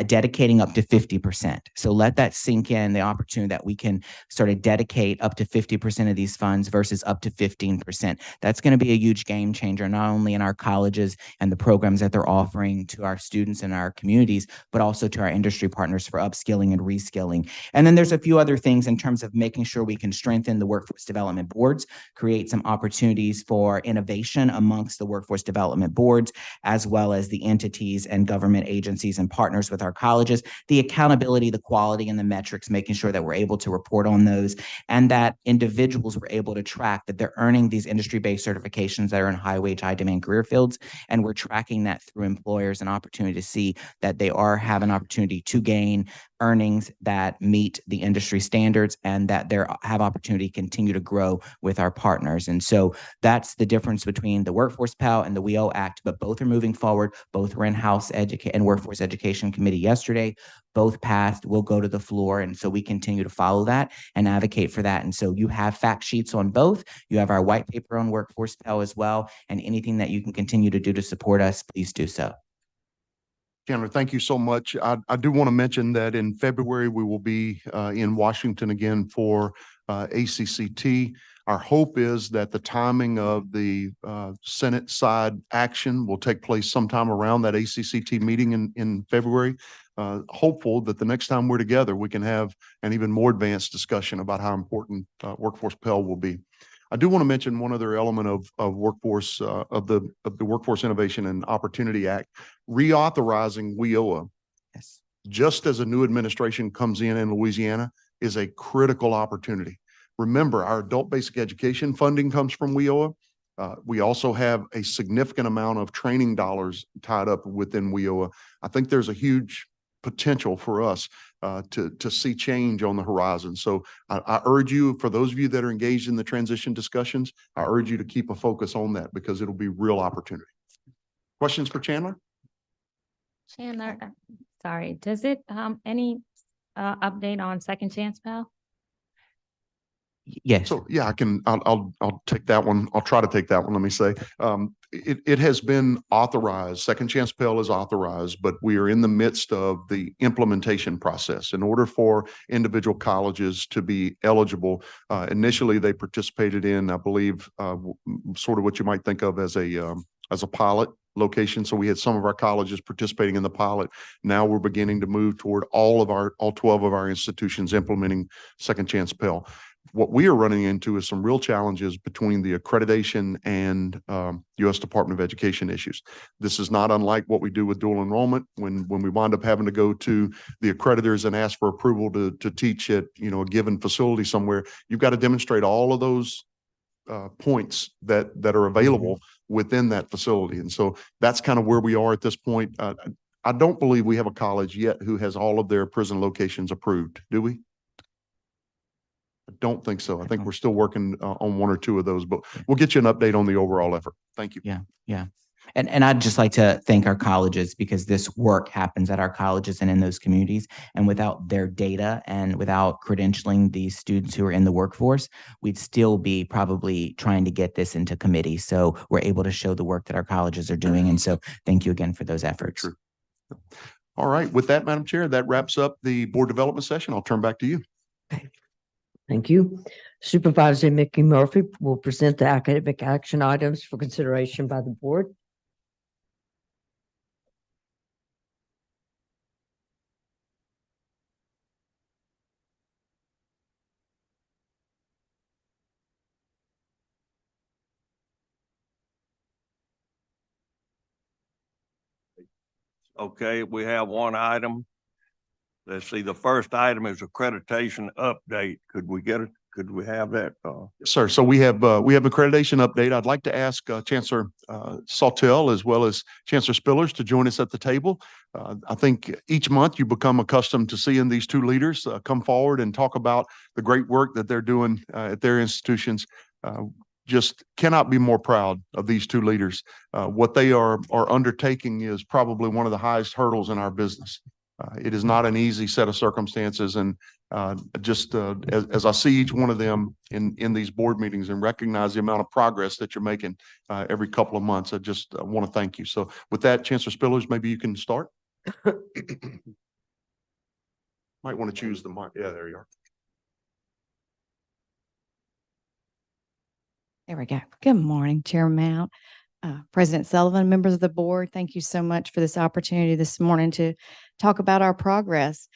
dedicating up to 50%. So let that sink in, the opportunity that we can sort of dedicate up to 50% of these funds versus up to 15%. That's going to be a huge game changer, not only in our colleges and the programs that they're offering to our students and our communities, but also to our industry partners for upskilling and reskilling. And then there's a few other things in terms of making sure we can strengthen the workforce development boards, create some opportunities for innovation amongst the workforce development boards, as well as the entities and government agencies and partners with our colleges, the accountability, the quality, and the metrics, making sure that we're able to report on those and that individuals were able to track that they're earning these industry-based certifications that are in high wage, high demand career fields. And we're tracking that through employers, an opportunity to see that they are having opportunity to gain earnings that meet the industry standards and that they have opportunity to continue to grow with our partners. And so that's the difference between the Workforce Pell and the WEO Act, but both are moving forward. Both were in House and Workforce Education Committee yesterday. Both passed, will go to the floor. And so we continue to follow that and advocate for that. And so you have fact sheets on both. You have our white paper on Workforce Pell as well. And anything that you can continue to do to support us, please do so. Chandler, thank you so much. I do want to mention that in February, we will be in Washington again for ACCT. Our hope is that the timing of the Senate side action will take place sometime around that ACCT meeting in February. Hopeful that the next time we're together, we can have an even more advanced discussion about how important Workforce Pell will be. I do want to mention one other element of workforce of the Workforce Innovation and Opportunity Act, reauthorizing WIOA. Yes. Just as a new administration comes in Louisiana, is a critical opportunity. Remember, our adult basic education funding comes from WIOA. We also have a significant amount of training dollars tied up within WIOA. I think there's a huge potential for us to see change on the horizon. So I urge you, for those of you that are engaged in the transition discussions, I urge you to keep a focus on that because it'll be real opportunity. Questions for Chandler? Chandler, sorry, does it, any update on Second Chance Pell? Yes. So yeah, I'll take that one. I'll try to take that one. Let me say, it has been authorized. Second Chance Pell is authorized, but we are in the midst of the implementation process. In order for individual colleges to be eligible, initially they participated in, I believe, sort of what you might think of as a pilot location. So we had some of our colleges participating in the pilot. Now we're beginning to move toward all 12 of our institutions implementing Second Chance Pell. What we are running into is some real challenges between the accreditation and U.S. Department of Education issues. This is not unlike what we do with dual enrollment. When we wind up having to go to the accreditors and ask for approval to teach at a given facility somewhere, you've got to demonstrate all of those points that are available within that facility. And so that's kind of where we are at this point. I don't believe we have a college yet who has all of their prison locations approved, do we? I don't think so. I think we're still working on one or two of those, but we'll get you an update on the overall effort. Thank you. Yeah. And I'd just like to thank our colleges because this work happens at our colleges and in those communities. And without their data and without credentialing these students who are in the workforce, we'd still be probably trying to get this into committee. So we're able to show the work that our colleges are doing. And so thank you again for those efforts. True. All right. With that, Madam Chair, that wraps up the board development session. I'll turn back to you. Okay. Thank you. Supervisor Mickey Murphy will present the academic action items for consideration by the board. Okay, we have one item. Let's see, the first item is accreditation update. Could we get it? Could we have that? Yes, sir. So we have accreditation update. I'd like to ask Chancellor Sawtelle as well as Chancellor Spillers to join us at the table. I think each month you become accustomed to seeing these two leaders come forward and talk about the great work that they're doing at their institutions. Just cannot be more proud of these two leaders. What they are undertaking is probably one of the highest hurdles in our business. It is not an easy set of circumstances. And as I see each one of them in these board meetings and recognize the amount of progress that you're making every couple of months, I just want to thank you. So with that, Chancellor Spillers, maybe you can start. Might want to choose the mic. Yeah, there you are. There we go. Good morning, Chairman Mount, President Sullivan, members of the board. Thank you so much for this opportunity this morning to talk about our progress.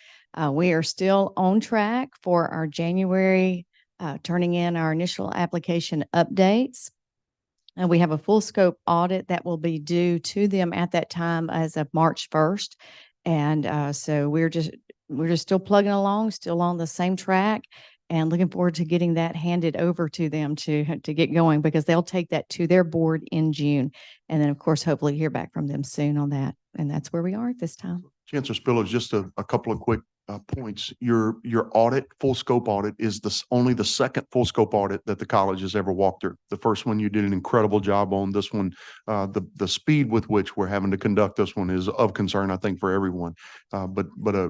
We are still on track for our January turning in our initial application updates. And we have a full scope audit that will be due to them at that time as of March 1st. And so we're just still plugging along, still on the same track. and looking forward to getting that handed over to them to get going, because they'll take that to their board in June. And then, of course, hopefully hear back from them soon on that. And that's where we are at this time. Chancellor Spiller, just a couple of quick points. Your audit, full scope audit, is only the second full scope audit that the college has ever walked through. The first one you did an incredible job on. This one, the speed with which we're having to conduct this one is of concern, I think, for everyone. But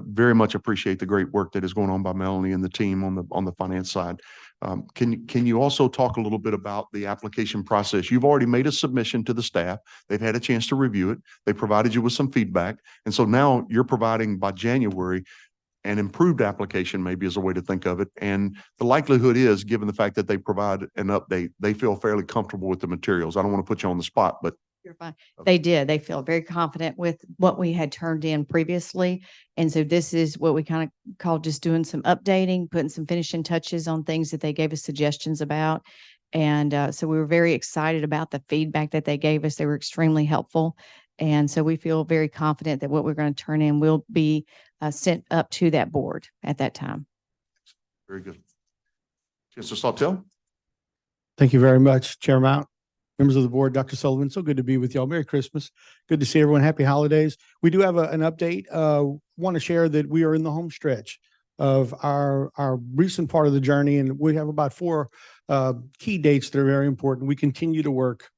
very much appreciate the great work that is going on by Melanie and the team on the finance side. Can you also talk a little bit about the application process? You've already made a submission to the staff. They've had a chance to review it. They provided you with some feedback. And so now you're providing by January an improved application, maybe is a way to think of it. And the likelihood is, given the fact that they provide an update, they feel fairly comfortable with the materials. I don't want to put you on the spot, but You're fine. They did. They feel very confident with what we had turned in previously. And so this is what we kind of call just doing some updating, putting some finishing touches on things that they gave us suggestions about. And so we were very excited about the feedback that they gave us. They were extremely helpful. And so we feel very confident that what we're going to turn in will be sent up to that board at that time. very good. Chancellor Sawtelle? Thank you very much, Chair Mount, members of the board, Dr. Sullivan. So good to be with y'all. Merry Christmas. Good to see everyone. Happy holidays. We do have an update. Want to share that we are in the home stretch of our recent part of the journey, and we have about 4 key dates that are very important. We continue to work.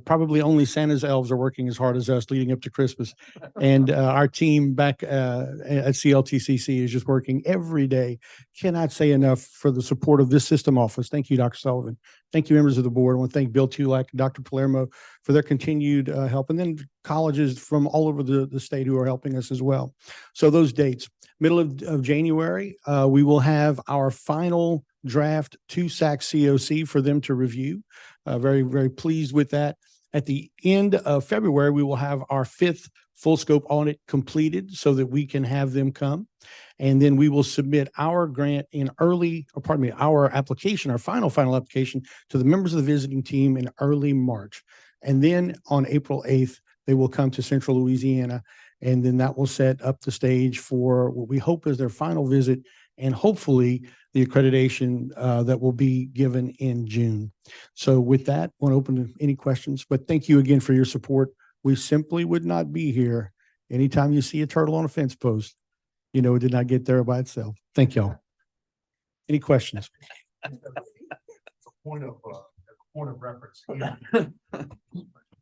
Probably only Santa's elves are working as hard as us leading up to Christmas. And our team back at CLTCC is just working every day. Cannot say enough for the support of this system office. Thank you, Dr. Sullivan. Thank you, members of the board. I want to thank Bill Tulak and Dr. Palermo for their continued help, and then colleges from all over the state who are helping us as well. So those dates, middle of January, we will have our final draft 2SAC COC for them to review. Very, very pleased with that. At the end of February, we will have our 5th full scope audit completed so that we can have them come. And then we will submit our grant our application, our final application to the members of the visiting team in early March. And then on April 8th, they will come to Central Louisiana. And then that will set up the stage for what we hope is their final visit, and hopefully the accreditation that will be given in June. So with that, I want to open to any questions, but thank you again for your support. We simply would not be here. Anytime you see a turtle on a fence post, you know it did not get there by itself. Thank y'all. Any questions? Point of reference.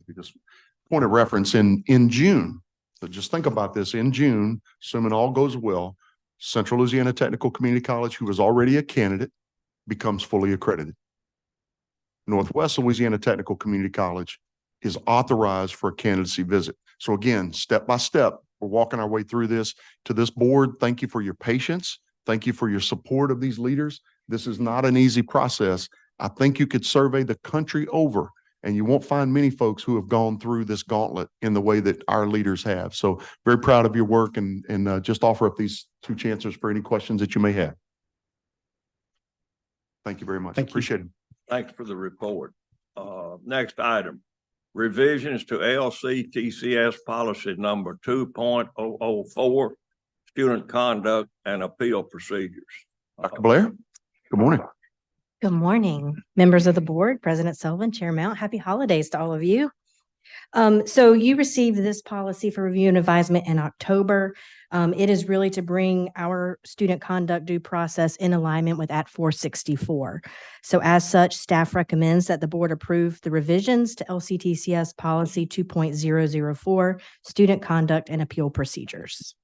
Because point of reference in June. So just think about this. In June, assuming all goes well, Central Louisiana Technical Community College, who is already a candidate, becomes fully accredited. Northwest Louisiana Technical Community College is authorized for a candidacy visit. So again, step by step, we're walking our way through this. To this board, thank you for your patience. Thank you for your support of these leaders. This is not an easy process. I think you could survey the country over, and you won't find many folks who have gone through this gauntlet in the way that our leaders have. So very proud of your work, and just offer up these 2 chancellors for any questions that you may have. Thank you very much. Appreciate it. Thanks for the report. Next item, revisions to LCTCS policy number 2.004, student conduct and appeal procedures. Dr. Blair, good morning. Good morning, members of the board, President Sullivan, Chair Mount. Happy holidays to all of you. So you received this policy for review and advisement in October. It is really to bring our student conduct due process in alignment with Act 464. So as such, staff recommends that the board approve the revisions to LCTCS policy 2.004, student conduct and appeal procedures.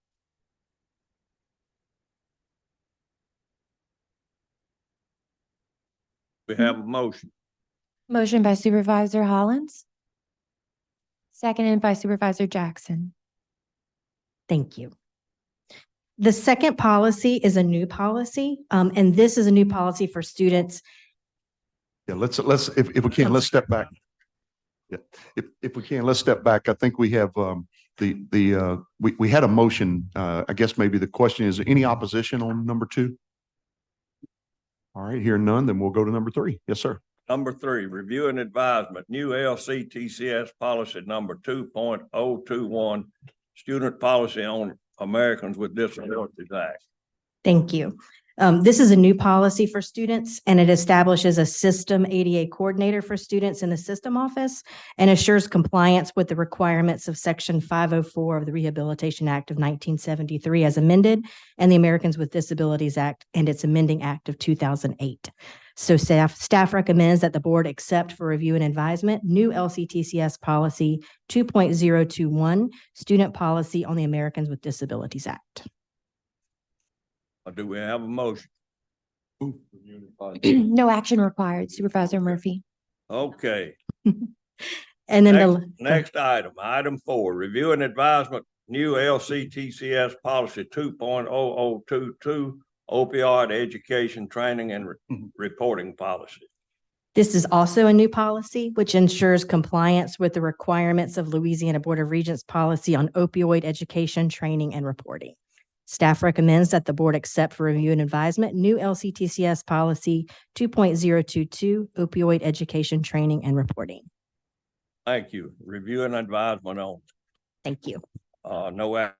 We have a motion. Motion by Supervisor Hollins. Seconded by Supervisor Jackson. Thank you. The second policy is a new policy, and this is a new policy for students. Yeah, let's if we can, let's step back. Yeah, if we can, let's step back. I think we have we had a motion. I guess maybe the question is, any opposition on number 2? All right, here none, then we'll go to number 3. Yes, sir. Number 3, review and advisement, new LCTCS policy number 2.021, student policy on Americans with Disabilities Act. Thank you. This is a new policy for students, and it establishes a system ADA coordinator for students in the system office and assures compliance with the requirements of Section 504 of the Rehabilitation Act of 1973 as amended, and the Americans with Disabilities Act and its amending act of 2008. So staff recommends that the board accept for review and advisement new LCTCS policy 2.021, student policy on the Americans with Disabilities Act. Do we have a motion? No action required, Supervisor Murphy. Okay. And then Next item, item 4, review and advisement, new LCTCS policy 2.0022, opioid education training and reporting policy. This is also a new policy which ensures compliance with the requirements of Louisiana Board of Regents policy on opioid education, training, and reporting. Staff recommends that the board accept for review and advisement new LCTCS policy 2.022, opioid education, training, and reporting. Thank you. Review and advisement on. Thank you. No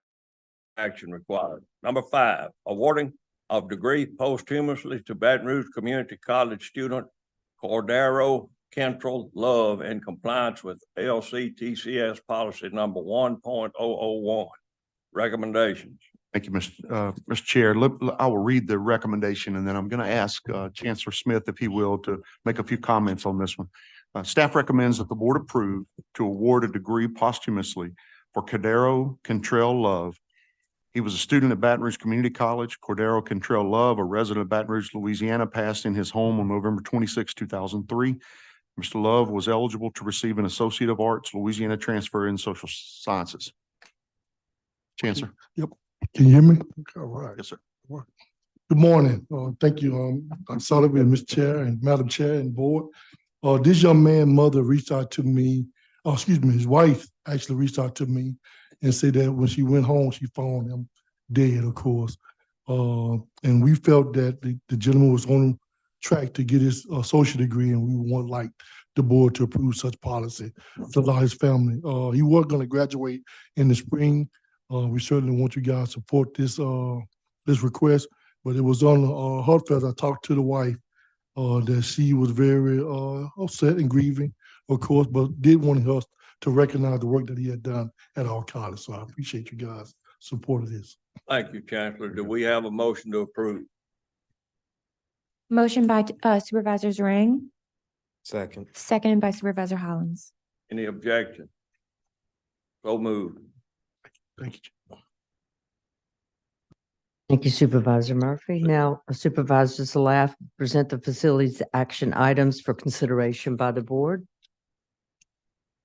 action required. Number 5, awarding of degree posthumously to Baton Rouge Community College student Cordero Kentrell Love in compliance with LCTCS policy number 1.001. Recommendations. Thank you, Mr. Chair. I will read the recommendation, and then I'm going to ask Chancellor Smith, if he will, to make a few comments on this one. Staff recommends that the board approve to award a degree posthumously for Cordero Kentrell Love. He was a student at Baton Rouge Community College. Cordero Kentrell Love, a resident of Baton Rouge, Louisiana, passed in his home on November 26, 2003. Mr. Love was eligible to receive an Associate of Arts, Louisiana transfer in social sciences. Chancellor. Yep. Can you hear me? All right. Yes, sir. Good morning. Thank you, Dr. Sullivan, Mr. Chair and Madam Chair and Board. This young man's mother reached out to me, his wife actually reached out to me and said that when she went home, she found him dead, of course. And we felt that the gentleman was on track to get his associate degree, and we would like the board to approve such policy to allow his family. He was going to graduate in the spring. We certainly want you guys to support this this request, but it was on heartfelt. I talked to the wife that she was very upset and grieving, of course, but did want us to recognize the work that he had done at our college. So I appreciate you guys' support of this. Thank you, Chancellor. Do we have a motion to approve? Motion by Supervisors Ring, Second. seconded by Supervisor Hollins. Any objection? So moved. Thank you. Thank you, Supervisor Murphy. Now, Supervisor Salaf, present the facilities action items for consideration by the board.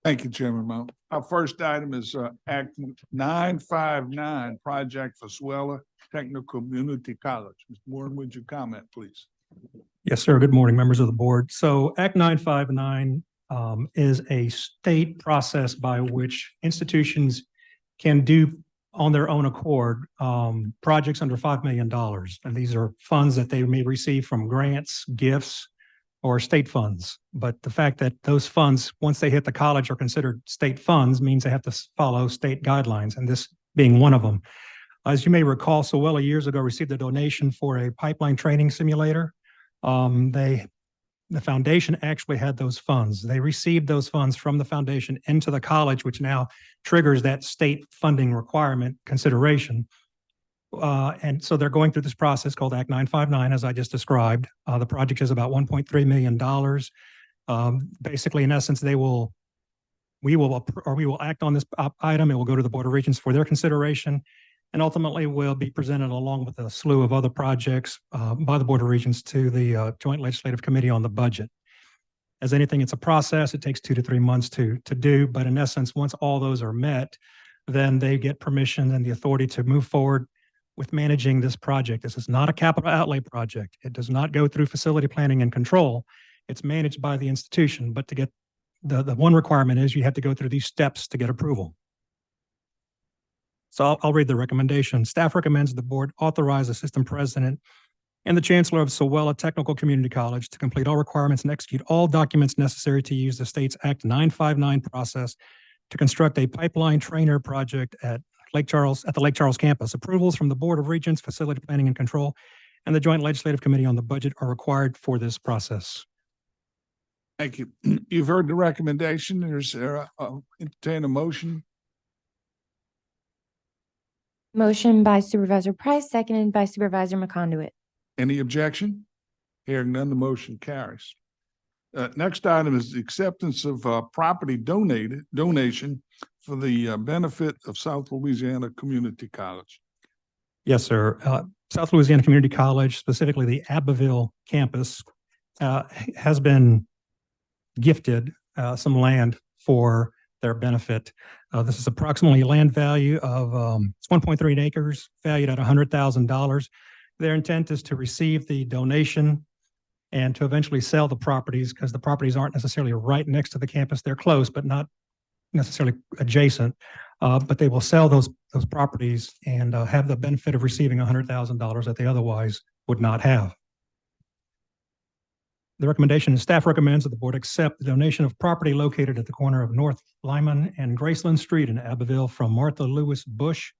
Thank you, Chairman Mount. Our first item is Act 959, Project for Swella Technical Community College. Mr. Warren, would you comment, please? Yes, sir. Good morning, members of the board. So Act 959 is a state process by which institutions can do on their own accord projects under $5 million. And these are funds that they may receive from grants, gifts, or state funds. But the fact that those funds, once they hit the college, are considered state funds means they have to follow state guidelines, and this being one of them. As you may recall, Swella years ago received a donation for a pipeline training simulator. The foundation actually had those funds. They received those funds from the foundation into the college, which now triggers that state funding requirement consideration. And so they're going through this process called Act 959, as I just described. The project is about $1.3 million. Basically, in essence, we will act on this item. It will go to the Board of Regents for their consideration, and ultimately will be presented along with a slew of other projects by the Board of Regents to the Joint Legislative Committee on the Budget. As anything, it's a process. It takes 2 to 3 months to do, but in essence, once all those are met, then they get permission and the authority to move forward with managing this project. This is not a capital outlay project. It does not go through facility planning and control. It's managed by the institution, but to get the one requirement is you have to go through these steps to get approval. So I'll read the recommendation. Staff recommends the board authorize the system president and the chancellor of Swella Technical Community College to complete all requirements and execute all documents necessary to use the state's Act 959 process to construct a pipeline trainer project at the Lake Charles campus. Approvals from the Board of Regents, Facility Planning and Control, and the Joint Legislative Committee on the Budget are required for this process. Thank you. You've heard the recommendation. There's entertain a motion. Motion by Supervisor Price, seconded by Supervisor McConduit. Any objection? Hearing none, the motion carries. Next item is the acceptance of property donation for the benefit of South Louisiana Community College. Yes, sir. South Louisiana Community College, specifically the Abbeville campus, has been gifted some land for their benefit. This is approximately a land value of 1.3 acres, valued at $100,000. Their intent is to receive the donation and to eventually sell the properties, because the properties aren't necessarily right next to the campus. They're close, but not necessarily adjacent. But they will sell those properties and have the benefit of receiving $100,000 that they otherwise would not have. The recommendation is staff recommends that the board accept the donation of property located at the corner of North Lyman and Graceland Street in Abbeville from Martha Lewis Bush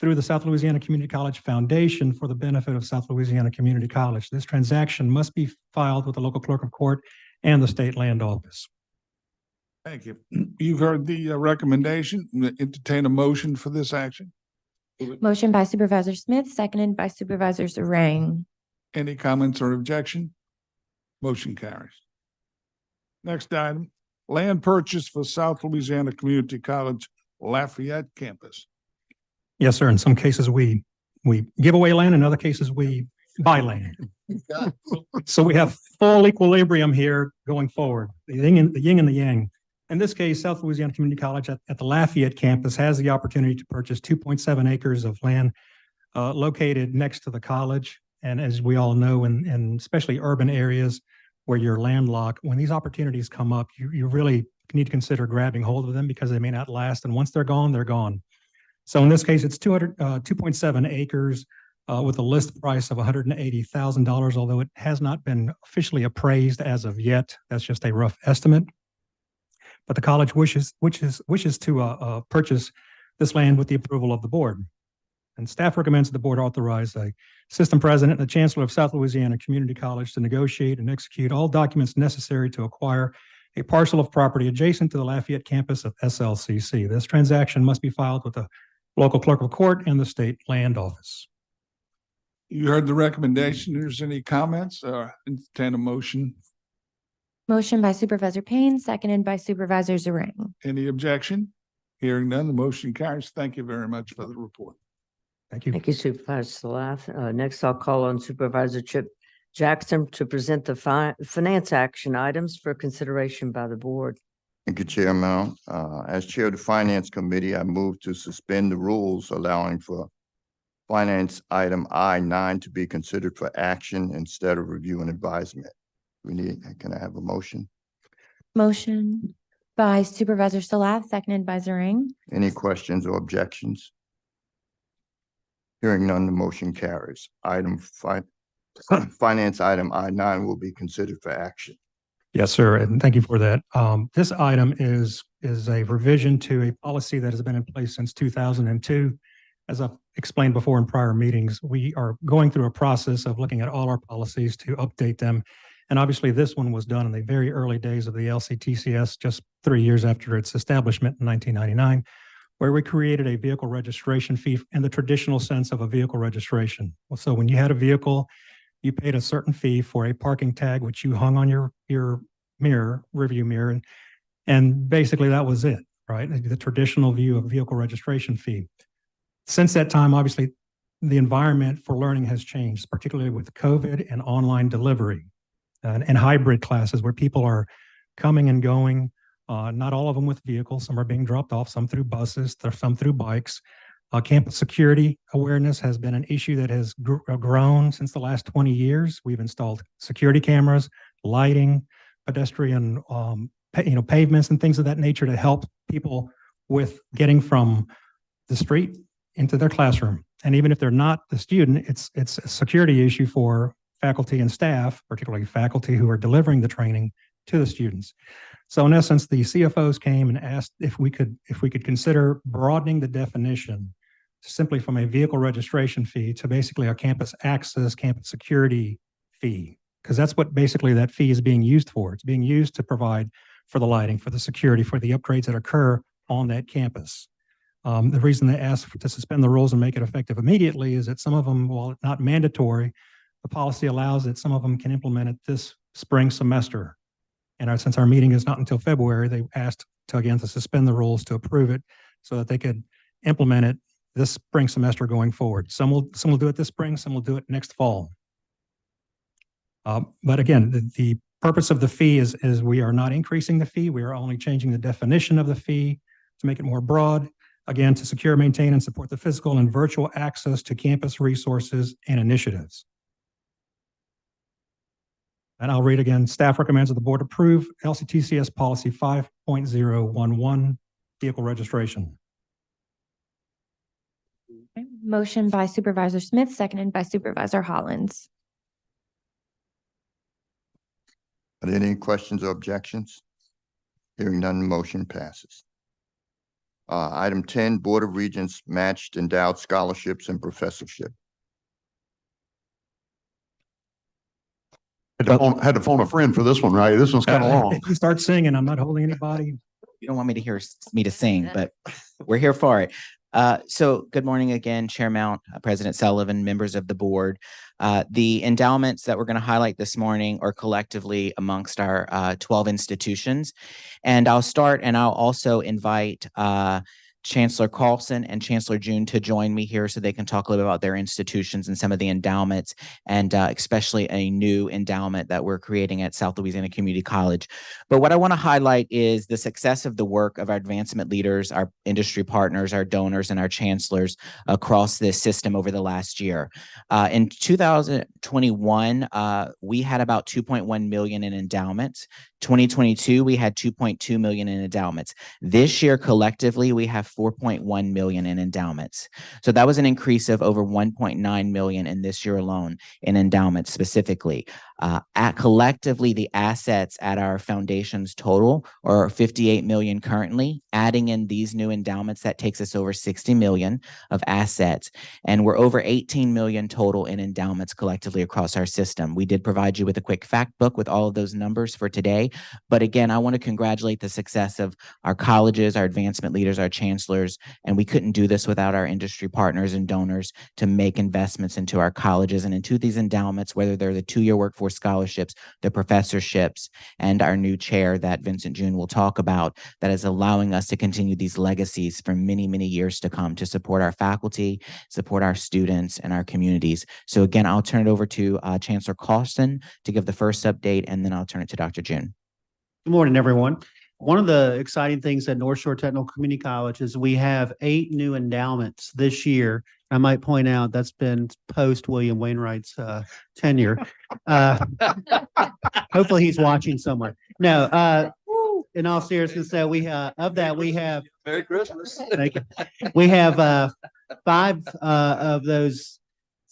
through the South Louisiana Community College Foundation for the benefit of South Louisiana Community College. This transaction must be filed with the local clerk of court and the state land office. Thank you. You've heard the recommendation. Entertain a motion for this action. Motion by Supervisor Smith, seconded by Supervisor Zarang. Any comments or objection? Motion carries. Next item, land purchase for South Louisiana Community College Lafayette campus. Yes, sir. In some cases, we give away land. In other cases, we buy land. So we have full equilibrium here going forward, the yin and the yang. In this case, South Louisiana Community College at the Lafayette campus has the opportunity to purchase 2.7 acres of land located next to the college. And as we all know, in especially urban areas where you're landlocked, when these opportunities come up, you really need to consider grabbing hold of them because they may not last. And once they're gone, they're gone. So in this case, it's 2.7 acres with a list price of $180,000, although it has not been officially appraised as of yet. That's just a rough estimate. But the college wishes to purchase this land with the approval of the board. And staff recommends the board authorize a system president and the chancellor of South Louisiana Community College to negotiate and execute all documents necessary to acquire a parcel of property adjacent to the Lafayette campus of SLCC. This transaction must be filed with the local clerk of court and the state land office. You heard the recommendation. There's any comments or entertain a motion? Motion by Supervisor Payne, seconded by Supervisor Zarang. Any objection? Hearing none, the motion carries. Thank you very much for the report. Thank you. Thank you, Supervisor Salath. Next, I'll call on Supervisor Chip Jackson to present the finance action items for consideration by the board. Thank you, Chairman. As Chair of the Finance Committee, I move to suspend the rules allowing for Finance Item I-9 to be considered for action instead of review and advisement. Can I have a motion? Motion by Supervisor Salath, seconded by Zarang. Any questions or objections? Hearing none, the motion carries. Finance Item I-9 will be considered for action. Yes, sir, and thank you for that. This item is a revision to a policy that has been in place since 2002. As I've explained before in prior meetings, we are going through a process of looking at all our policies to update them. And obviously, this one was done in the very early days of the LCTCS, just 3 years after its establishment in 1999, where we created a vehicle registration fee in the traditional sense of a vehicle registration. So when you had a vehicle, you paid a certain fee for a parking tag, which you hung on your mirror, rearview mirror. And basically that was it, right? The traditional view of vehicle registration fee. Since that time, obviously, the environment for learning has changed, particularly with COVID and online delivery and hybrid classes where people are coming and going, not all of them with vehicles. Some are being dropped off, some through buses, some through bikes. Campus security awareness has been an issue that has grown since the last 20 years. We've installed security cameras, lighting, pedestrian, pavements and things of that nature to help people with getting from the street into their classroom. And even if they're not the student, it's a security issue for faculty and staff, particularly faculty who are delivering the training to the students. So in essence, the CFOs came and asked if we could consider broadening the definition simply from a vehicle registration fee to basically a campus access, campus security fee. Because that's what basically that fee is being used for. It's being used to provide for the lighting, for the security, for the upgrades that occur on that campus. The reason they ask to suspend the rules and make it effective immediately is that some of them, while not mandatory, the policy allows that some of them can implement it this spring semester. And since our meeting is not until February, they asked to suspend the rules to approve it so that they could implement it this spring semester going forward. Some will do it this spring, some will do it next fall. But again, the purpose of the fee is we are not increasing the fee. We are only changing the definition of the fee to make it more broad. Again, to secure, maintain, and support the physical and virtual access to campus resources and initiatives. And I'll read again. Staff recommends that the board approve LCTCS policy 5.011, vehicle registration. Motion by Supervisor Smith, seconded by Supervisor Hollins. Are there any questions or objections? Hearing none, the motion passes. Item 10, Board of Regents matched endowed scholarships and professorship. Had to phone a friend for this one, right? This one's kind of long. If you start singing, I'm not holding anybody. You don't want me to hear me to sing, but we're here for it. So good morning again, Chair Mount, President Sullivan, members of the board. The endowments that we're going to highlight this morning are collectively amongst our 12 institutions. And I'll start, and I'll also invite Chancellor Carlson and Chancellor June to join me here so they can talk a little bit about their institutions and some of the endowments, and especially a new endowment that we're creating at South Louisiana Community College. But what I want to highlight is the success of the work of our advancement leaders, our industry partners, our donors, and our chancellors across this system over the last year. In 2021, we had about 2.1 million in endowments. 2022, we had 2.2 million in endowments. This year, collectively, we have 4.1 million in endowments. So that was an increase of over 1.9 million in this year alone in endowments specifically. Collectively, the assets at our foundations total are 58 million currently. Adding in these new endowments, that takes us over 60 million of assets. And we're over 18 million total in endowments collectively across our system. We did provide you with a quick fact book with all of those numbers for today. But again, I want to congratulate the success of our colleges, our advancement leaders, our chancellors, and we couldn't do this without our industry partners and donors to make investments into our colleges and into these endowments, whether they're the two-year workforce scholarships, the professorships, and our new chair that Vincent June will talk about, that is allowing us to continue these legacies for many, many years to come to support our faculty, support our students, and our communities. So again, I'll turn it over to Chancellor Carlson to give the first update, and then I'll turn it to Dr. June. Good morning, everyone. One of the exciting things at North Shore Technical Community College is we have 8 new endowments this year. I might point out that's been post William Wainwright's tenure. Hopefully he's watching somewhere. No, in all seriousness, so we of that we have Merry Christmas. Thank you. We have 5 of those.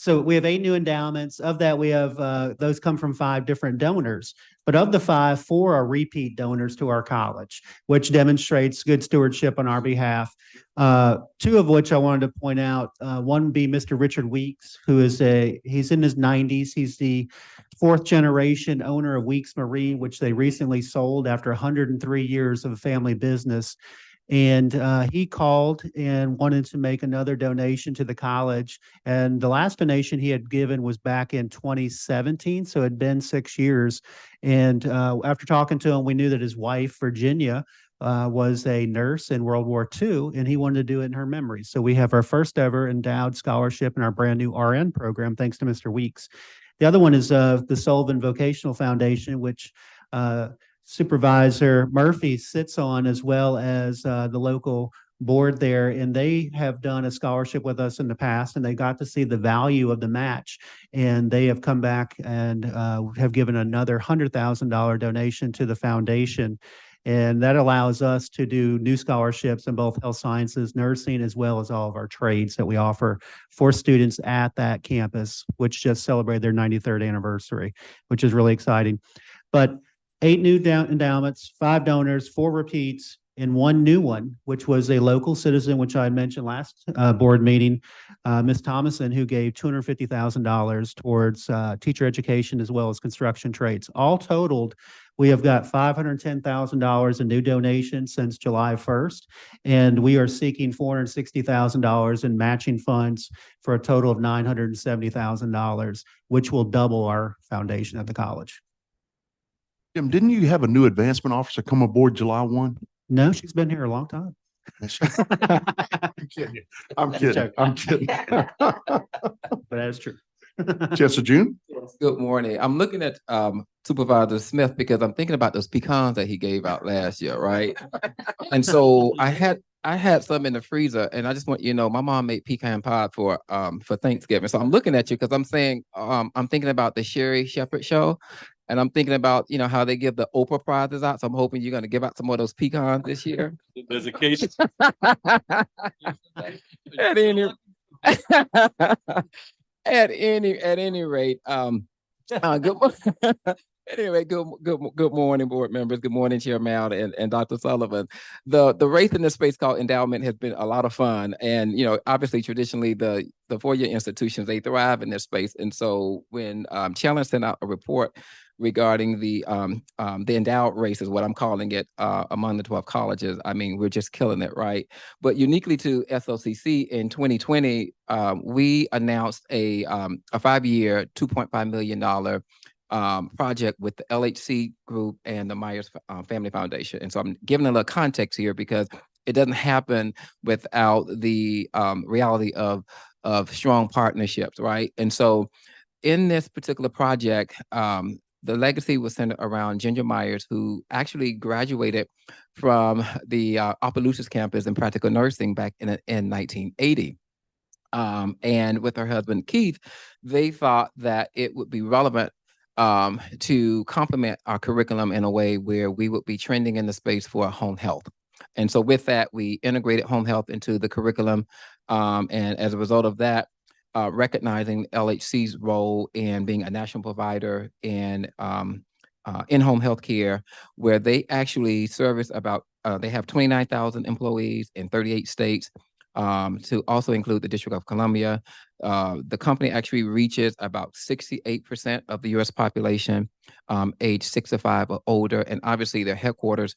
So we have 8 new endowments. Of that, we have those come from 5 different donors. But of the 5, 4 are repeat donors to our college, which demonstrates good stewardship on our behalf. 2 of which I wanted to point out. One would be Mr. Richard Weeks, who is he's in his 90s. He's the 4th generation owner of Weeks Marine, which they recently sold after 103 years of a family business. And he called and wanted to make another donation to the college. And the last donation he had given was back in 2017. So it had been 6 years. And after talking to him, we knew that his wife, Virginia, was a nurse in World War II, and he wanted to do it in her memory. So we have our first ever endowed scholarship in our brand new RN program, thanks to Mr. Weeks. The other one is the Sullivan Vocational Foundation, which Supervisor Murphy sits on, as well as the local board there, and they have done a scholarship with us in the past, and they got to see the value of the match, and they have come back and have given another $100,000 donation to the foundation. And that allows us to do new scholarships in both health sciences, nursing, as well as all of our trades that we offer for students at that campus, which just celebrated their 93rd anniversary, which is really exciting. But 8 new endowments, 5 donors, 4 repeats, and one new one, which was a local citizen, which I mentioned last board meeting, Ms. Thomason, who gave $250,000 towards teacher education as well as construction trades. All totaled, we have got $510,000 in new donations since July 1st, and we are seeking $460,000 in matching funds for a total of $970,000, which will double our foundation at the college. Jim, didn't you have a new advancement officer come aboard July 1? No, she's been here a long time. I'm kidding. I'm kidding. I'm kidding. But that's true. Chester June? Good morning. I'm looking at Supervisor Smith because I'm thinking about those pecans that he gave out last year, right? And so I had some in the freezer, and I just want you to know my mom made pecan pie for Thanksgiving. So I'm looking at you because I'm saying I'm thinking about the Sherry Shepherd show. And I'm thinking about, how they give the Oprah prizes out. So I'm hoping you're going to give out some more of those pecans this year. There's a case. At any rate, good morning, board members. Good morning, Chair Mal and Dr. Sullivan. The race in this space called endowment has been a lot of fun. And, obviously, traditionally, the four-year institutions, they thrive in this space. And so when Challenge sent out a report regarding the endowed race is what I'm calling it among the 12 colleges. I mean, we're just killing it, right? But uniquely to SLCC in 2020, we announced a 5-year, $2.5 million project with the LHC group and the Myers Family Foundation. And so I'm giving a little context here because it doesn't happen without the reality of strong partnerships, right? And so in this particular project, the legacy was centered around Ginger Myers, who actually graduated from the Opelousas campus in practical nursing back in 1980. And with her husband, Keith, they thought that it would be relevant to complement our curriculum in a way where we would be trending in the space for home health. And so with that, we integrated home health into the curriculum. And as a result of that, recognizing LHC's role in being a national provider in in-home health care, where they actually service about, they have 29,000 employees in 38 states, to also include the District of Columbia. The company actually reaches about 68% of the U.S. population, age 65 or older, and obviously their headquarters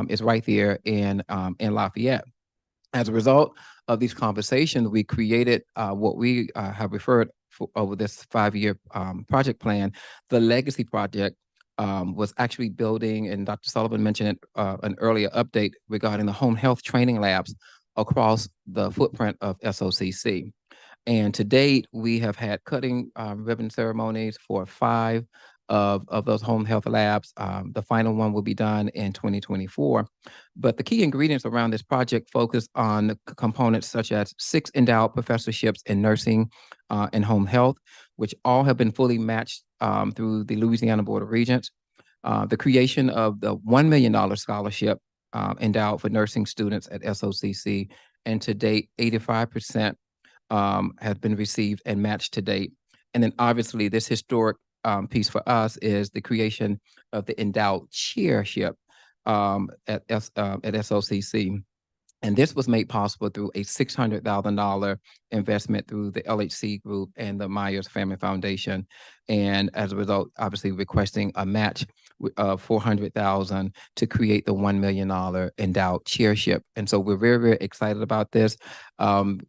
is right there in Lafayette. As a result of these conversations, we created what we have referred for over this 5-year project plan. The Legacy Project was actually building, and Dr. Sullivan mentioned it, an earlier update regarding the home health training labs across the footprint of SOCC. And to date, we have had cutting ribbon ceremonies for 5 of those home health labs. The final one will be done in 2024. But the key ingredients around this project focus on components such as 6 endowed professorships in nursing and home health, which all have been fully matched through the Louisiana Board of Regents. The creation of the $1 million scholarship endowed for nursing students at SOCC, and to date, 85% have been received and matched to date. And then obviously this historic piece for us is the creation of the endowed chairship at SOCC. And this was made possible through a $600,000 investment through the LHC group and the Myers Family Foundation. And as a result, obviously requesting a match of $400,000 to create the $1 million endowed chairship. And so we're very, very excited about this.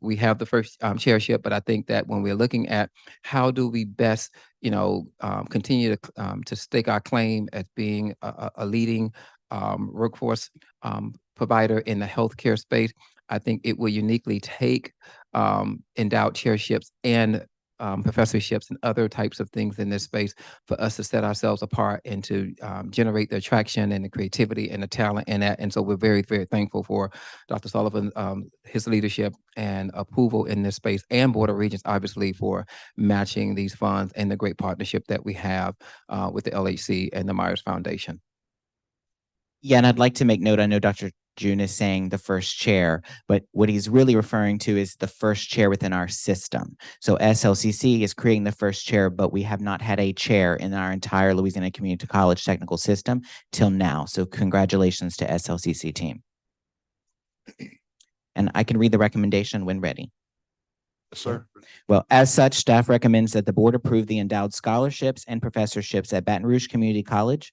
We have the first chairship, but I think that when we're looking at how do we best, continue to stake our claim as being a leading workforce provider in the healthcare space, I think it will uniquely take endowed chairships and professorships and other types of things in this space for us to set ourselves apart and to generate the attraction and the creativity and the talent in that. And so we're very, very thankful for Dr. Sullivan, his leadership and approval in this space, and Board of Regents, obviously, for matching these funds and the great partnership that we have with the LHC and the Myers Foundation. Yeah, and I'd like to make note, I know Dr. June is saying the first chair, but what he's really referring to is the first chair within our system. So SLCC is creating the first chair, but we have not had a chair in our entire Louisiana Community College technical system till now. So congratulations to SLCC team. And I can read the recommendation when ready. Sir. Well, as such, staff recommends that the board approve the endowed scholarships and professorships at Baton Rouge Community College,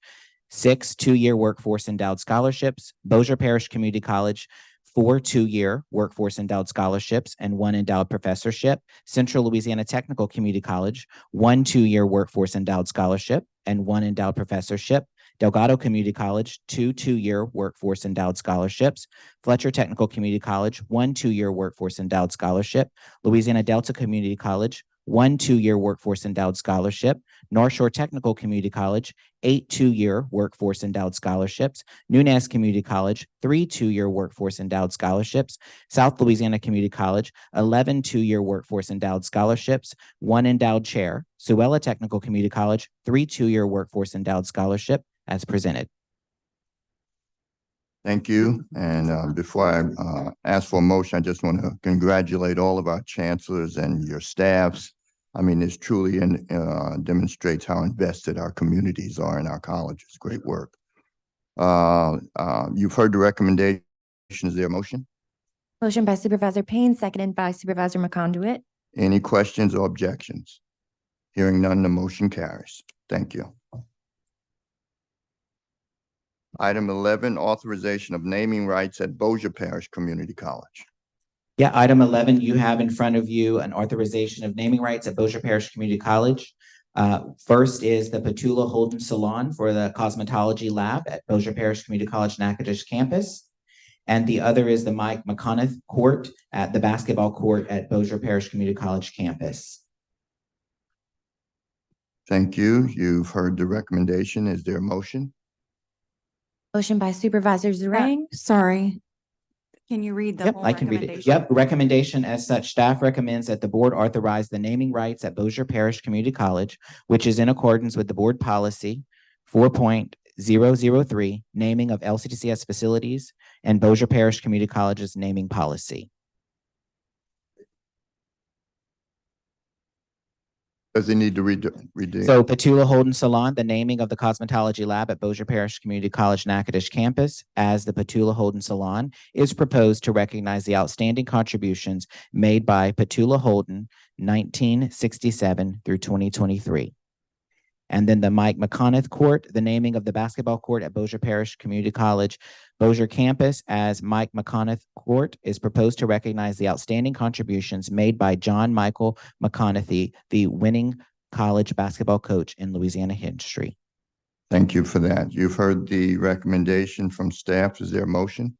6 two-year workforce endowed scholarships, Bossier Parish Community College, 4 two-year workforce endowed scholarships and 1 endowed professorship, Central Louisiana Technical Community College, 1 two-year workforce endowed scholarship and 1 endowed professorship, Delgado Community College, 2 two-year workforce endowed scholarships, Fletcher Technical Community College, 1 two-year workforce endowed scholarship, Louisiana Delta Community College, 1 two-year workforce endowed scholarship, North Shore Technical Community College, 8 two-year workforce endowed scholarships, Nunez Community College, 3 two-year workforce endowed scholarships, South Louisiana Community College, 11 two-year workforce endowed scholarships, 1 endowed chair, Suella Technical Community College, 3 two-year workforce endowed scholarship as presented. Thank you. And before I ask for a motion, I just want to congratulate all of our chancellors and your staffs. I mean, this truly demonstrates how invested our communities are in our colleges. Great work. You've heard the recommendation. Is there a motion? Motion by Supervisor Payne, seconded by Supervisor McConduit. Any questions or objections? Hearing none, the motion carries. Thank you. Item 11, authorization of naming rights at Bossier Parish Community College. Yeah, item 11, you have in front of you an authorization of naming rights at Bossier Parish Community College. First is the Petula Holden Salon for the cosmetology lab at Bossier Parish Community College Natchitoches campus. And the other is the Mike McConaughey Court at the basketball court at Bossier Parish Community College campus. Thank you. You've heard the recommendation. Is there a motion? Motion by Supervisor Zarang. Sorry. Can you read the Yep, whole I can read it. recommendation? Yep, recommendation as such, staff recommends that the board authorize the naming rights at Bossier Parish Community College, which is in accordance with the board policy 4.003, naming of LCTCS facilities, and Bossier Parish Community College's naming policy. Does he need to read it? So Petula Holden Salon, the naming of the cosmetology lab at Bossier Parish Community College Natchitoches campus as the Petula Holden Salon is proposed to recognize the outstanding contributions made by Petula Holden 1967 through 2023. And then the Mike McConaughey Court, the naming of the basketball court at Bossier Parish Community College Bossier campus as Mike McConaughey Court is proposed to recognize the outstanding contributions made by John Michael McConaughey, the winning college basketball coach in Louisiana history. Thank you for that. You've heard the recommendation from staff. Is there a motion?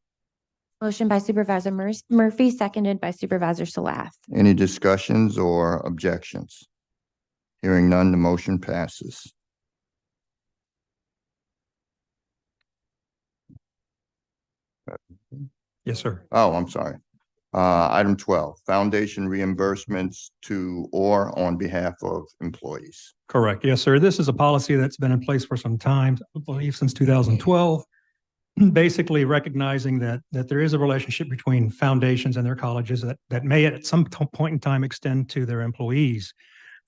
Motion by Supervisor Murphy, seconded by Supervisor Salath. Any discussions or objections? Hearing none, the motion passes. Yes, sir. Oh, I'm sorry. Item 12, foundation reimbursements to or on behalf of employees. Correct. Yes, sir. This is a policy that's been in place for some time, I believe since 2012. Basically recognizing that there is a relationship between foundations and their colleges that may at some point in time extend to their employees.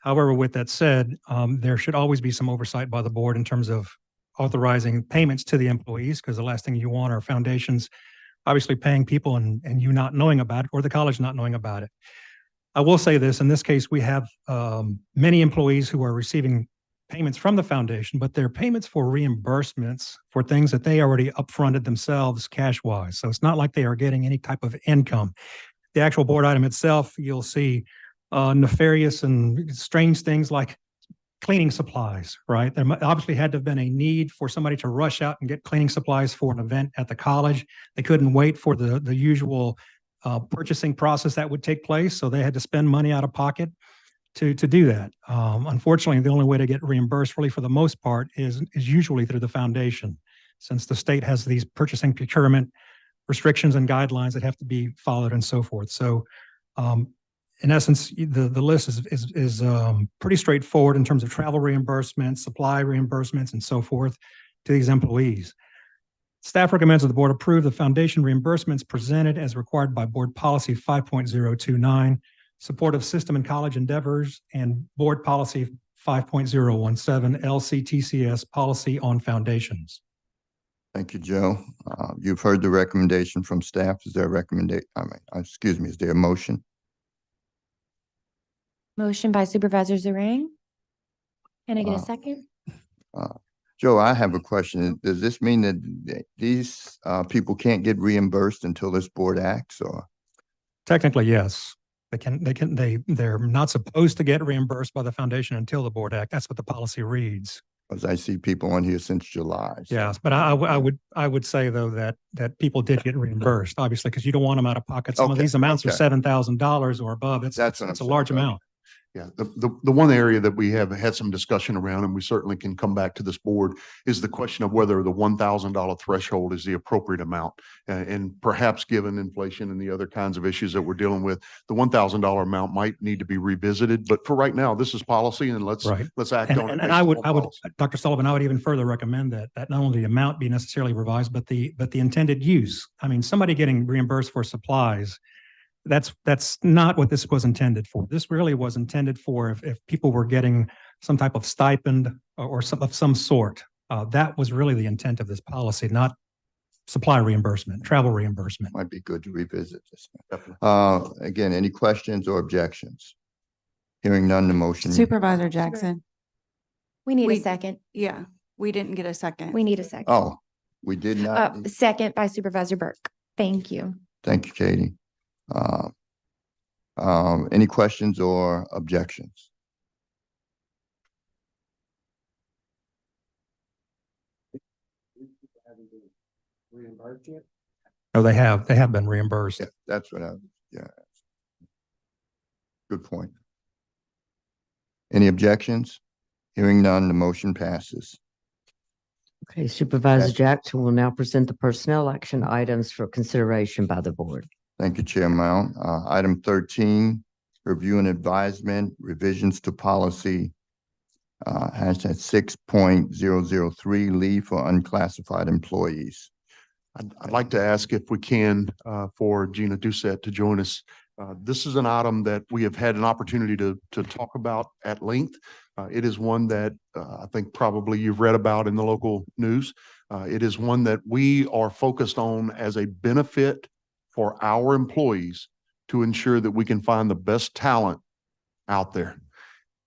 However, with that said, there should always be some oversight by the board in terms of authorizing payments to the employees, because the last thing you want are foundations obviously paying people and you not knowing about it, or the college not knowing about it. I will say this, in this case, we have many employees who are receiving payments from the foundation, but they're payments for reimbursements for things that they already upfronted themselves cash-wise. So it's not like they are getting any type of income. The actual board item itself, you'll see nefarious and strange things like cleaning supplies, right? There obviously had to have been a need for somebody to rush out and get cleaning supplies for an event at the college. They couldn't wait for the usual purchasing process that would take place, so they had to spend money out of pocket to do that. Unfortunately, the only way to get reimbursed really for the most part is usually through the foundation, since the state has these purchasing procurement restrictions and guidelines that have to be followed and so forth. So in essence, the list is pretty straightforward in terms of travel reimbursements, supply reimbursements, and so forth to these employees. Staff recommends that the board approve the foundation reimbursements presented as required by board policy 5.029, support of system and college endeavors, and board policy 5.017, LCTCS policy on foundations. Thank you, Joe. You've heard the recommendation from staff. Is there a excuse me, is there a motion? Motion by Supervisor Zarang. Can I get a Uh, second? Joe, I have a question. Does this mean that these people can't get reimbursed until this board acts, or? Technically, yes. They're not supposed to get reimbursed by the foundation until the board act. That's what the policy reads. Because I see people on here since July. So. Yes, but I would say though that people did get reimbursed, obviously, because you don't want them out of pocket. Some of these amounts are $7,000 or above. That's a large amount. Yeah, the one area that we have had some discussion around, and we certainly can come back to this board, is the question of whether the $1,000 threshold is the appropriate amount. And perhaps given inflation and the other kinds of issues that we're dealing with, the $1,000 amount might need to be revisited. But for right now, this is policy, and let's act on it. And I would, Dr. Sullivan, I would even further recommend that not only the amount be necessarily revised, but the intended use. I mean, somebody getting reimbursed for supplies, that's not what this was intended for. This really was intended for if people were getting some type of stipend or some sort. That was really the intent of this policy, not supply reimbursement, travel reimbursement. Might be good to revisit this. Again, any questions or objections? Hearing none, the motion. Supervisor Jackson. We need a second. Yeah, we didn't get a second. We need a second. Oh, we did not. Second by Supervisor Burke. Thank you. Thank you, Katie. Any questions or objections? Oh, they have been reimbursed. Yeah, that's what good point. Any objections? Hearing none, the motion passes. Okay, Supervisor Jackson will now present the personnel action items for consideration by the board. Thank you, Chair Mount. Item 13, review and advisement, revisions to policy, hashtag 6.003, leave for unclassified employees. I'd like to ask if we can, for Gina Doucette to join us. This is an item that we have had an opportunity to talk about at length. It is one that I think probably you've read about in the local news. It is one that we are focused on as a benefit for our employees to ensure that we can find the best talent out there.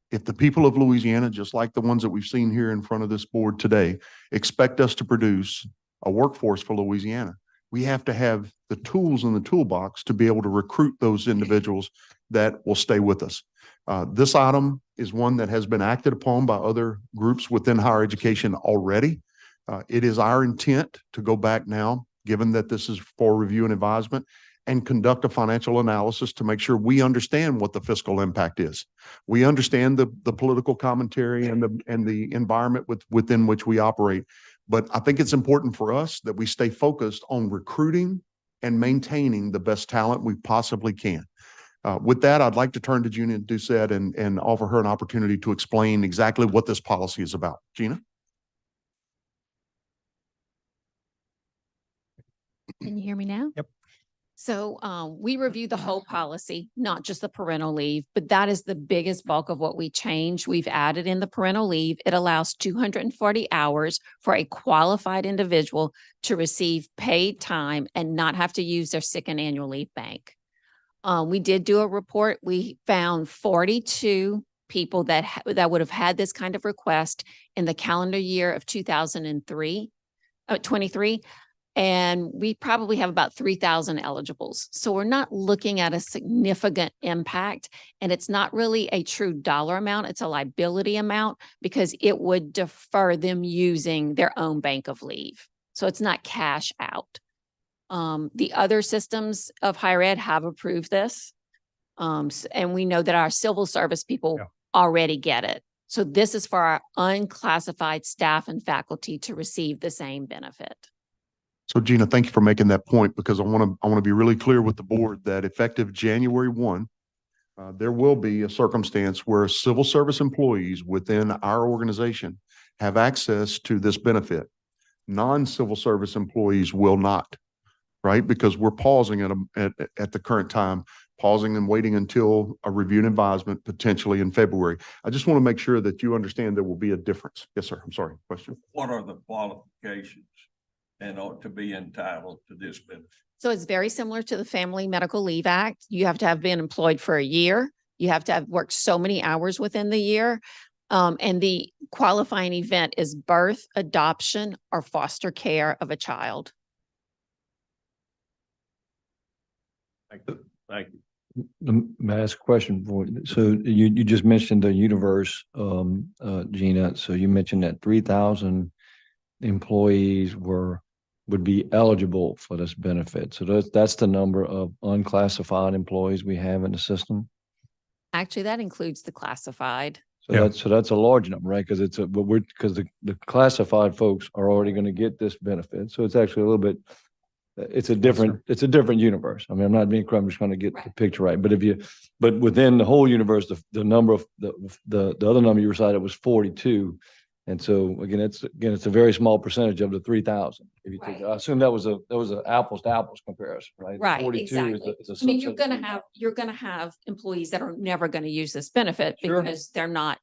If the people of Louisiana, just like the ones that we've seen here in front of this board today, expect us to produce a workforce for Louisiana, we have to have the tools in the toolbox to be able to recruit those individuals that will stay with us. This item is one that has been acted upon by other groups within higher education already. It is our intent to go back now, given that this is for review and advisement, and conduct a financial analysis to make sure we understand what the fiscal impact is. We understand the political commentary and the environment within which we operate. But I think it's important for us that we stay focused on recruiting and maintaining the best talent we possibly can. With that, I'd like to turn to Gina Doucette and offer her an opportunity to explain exactly what this policy is about. Gina? Can you hear me now? Yep. So we review the whole policy, not just the parental leave, but that is the biggest bulk of what we changed. We've added in the parental leave. It allows 240 hours for a qualified individual to receive paid time and not have to use their sick and annual leave bank. We did do a report. We found 42 people that would have had this kind of request in the calendar year of 2023. And we probably have about 3,000 eligibles. So we're not looking at a significant impact, and it's not really a true dollar amount. It's a liability amount because it would defer them using their own bank of leave. So it's not cash out. The other systems of higher ed have approved this. And we know that our civil service people already get it. So this is for our unclassified staff and faculty to receive the same benefit. So Gina, thank you for making that point, because I want to be really clear with the board that effective January 1, there will be a circumstance where civil service employees within our organization have access to this benefit. Non-civil service employees will not, right? Because we're pausing at the current time, pausing and waiting until a review and advisement potentially in February. I just want to make sure that you understand there will be a difference. Yes, sir. I'm sorry. Question. What are the qualifications and ought to be entitled to this benefit? So it's very similar to the Family Medical Leave Act. You have to have been employed for a year. You have to have worked so many hours within the year. And the qualifying event is birth, adoption, or foster care of a child. Thank you. May I ask a question for you? So you just mentioned the universe, Gina. So you mentioned that 3,000 employees would be eligible for this benefit. So that's the number of unclassified employees we have in the system. Actually, that includes the classified. So that's a large number, right? Because the classified folks are already going to get this benefit. So it's actually a little bit, it's a different universe. I mean, I'm not being cruel, I'm just trying to get the picture right. But within the whole universe, the number of the other number you recited was 42. And so again, it's a very small percentage of the 3,000. If you take, I assume that was an apples to apples comparison, right? Right, 42 exactly. is a I mean, subset. you're gonna have employees that are never gonna use this benefit Sure. because they're not,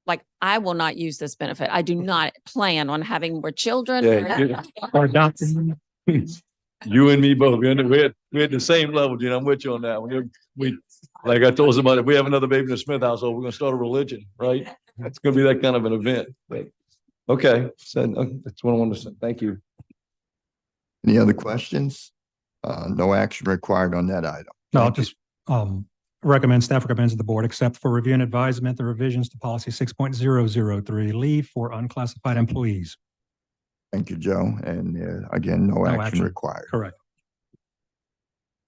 like, I will not use this benefit. I do not plan on having more children. Yeah, or adopting. You and me both. We're at the same level, Gina. I'm with you on that one. We, like I told somebody, if we have another baby in the Smith household, we're gonna start a religion, right? It's gonna be that kind of an event. But okay, so that's what I wanted to say. Thank you. Any other questions? No action required on that item. No, I'll Thank you. just staff recommends the board accept for review and advisement the revisions to policy 6.003 leave for unclassified employees. Thank you, Joe. And again, no action required. Correct.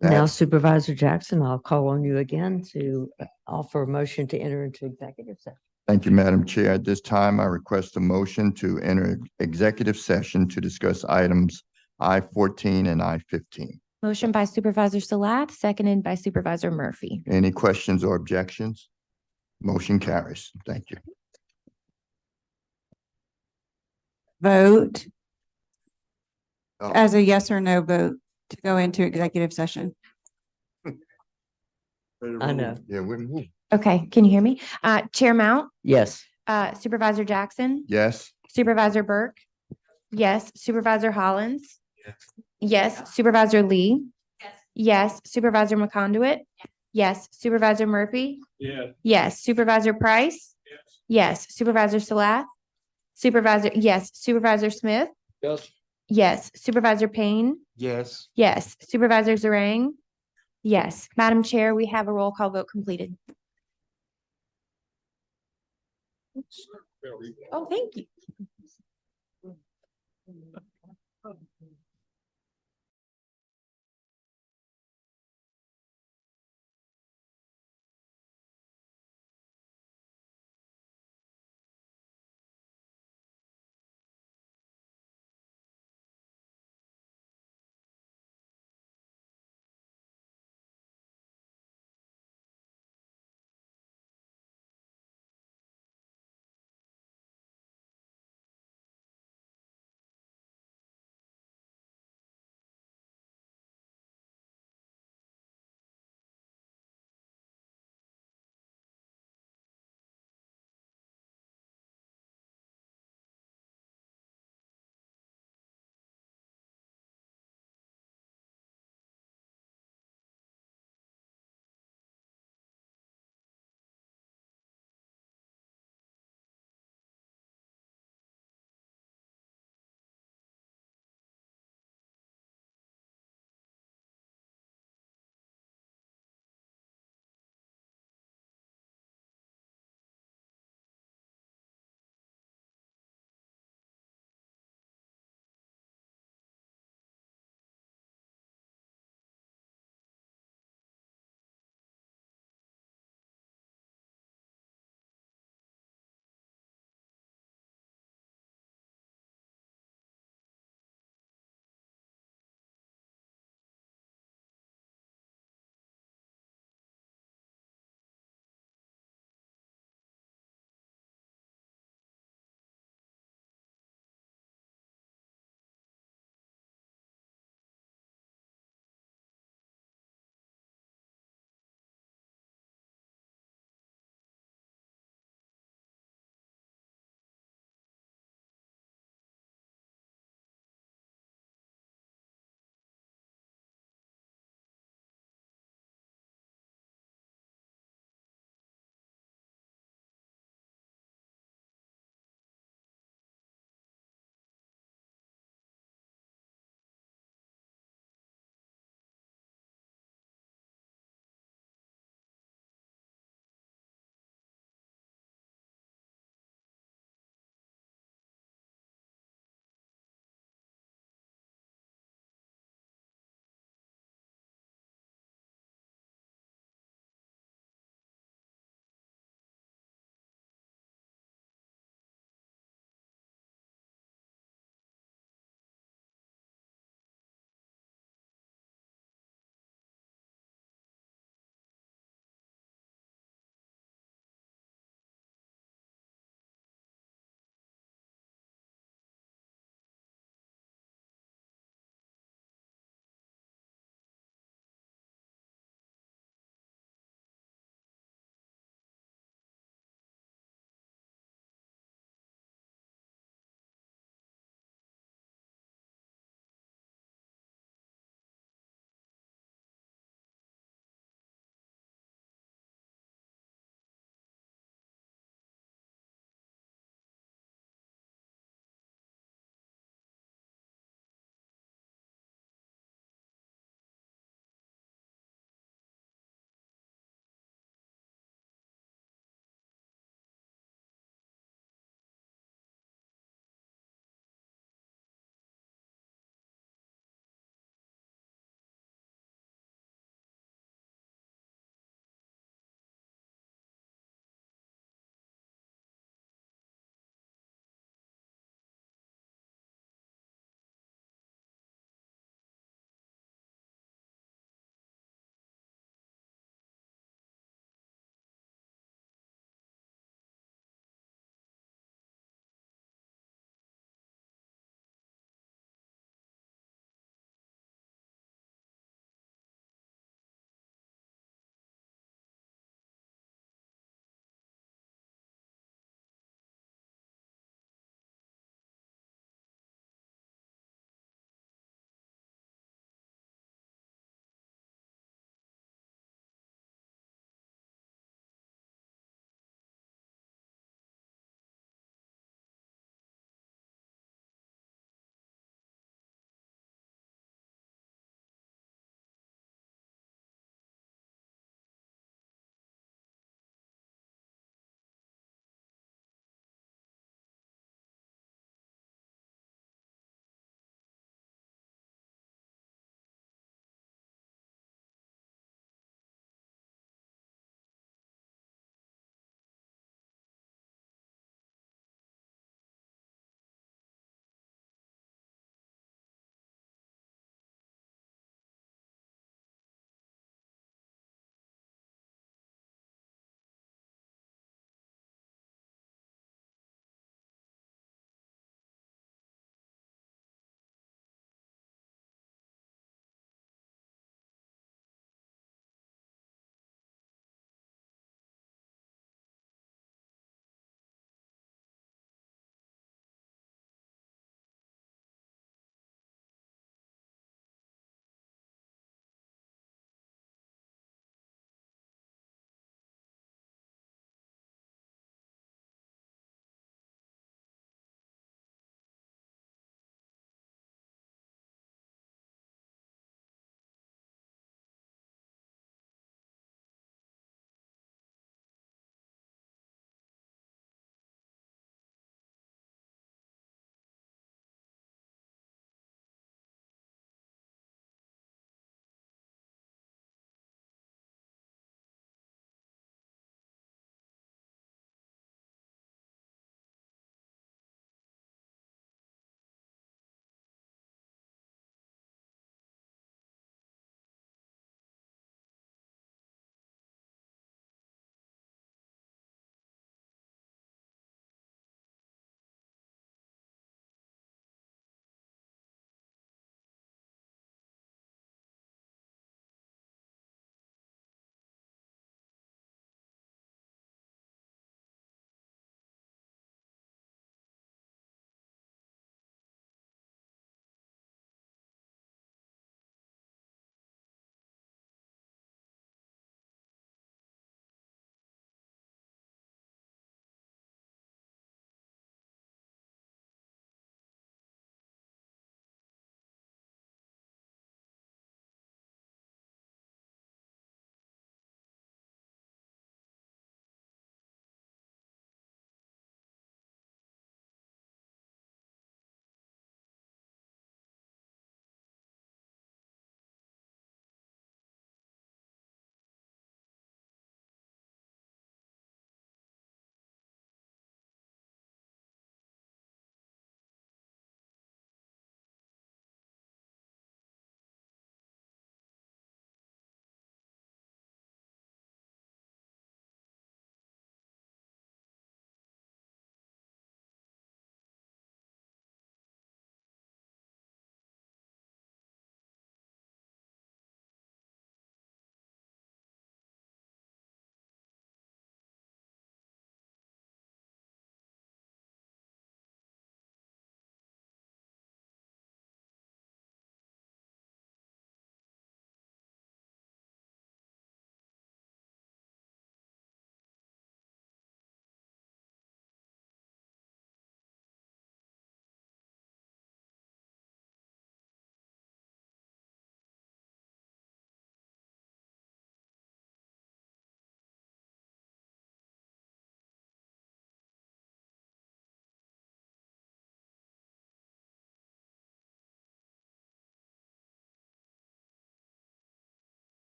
Now Supervisor Jackson, I'll call on you again to offer a motion to enter into executive session. Thank you, Madam Chair. At this time, I request a motion to enter executive session to discuss items I-14 and I-15. Motion by Supervisor Salat, seconded by Supervisor Murphy. Any questions or objections? Motion carries. Thank you. Vote Oh. as a yes or no vote to go into executive session. I know. Yeah, we're moving. Okay, can you hear me? Chair Mount, Yes. Supervisor Jackson, Yes. Supervisor Burke. Yes, Supervisor Hollins. Yes, Supervisor Lee. Yes, Supervisor McConduit. Yes, Supervisor Murphy. Yes, Supervisor Price. Yes, Supervisor Salat. Yes, Supervisor Smith. Yes. Yes, Supervisor Payne. Yes. Yes, Supervisor Zarang. Yes, Madam Chair, we have a roll call vote completed. Oh, thank you.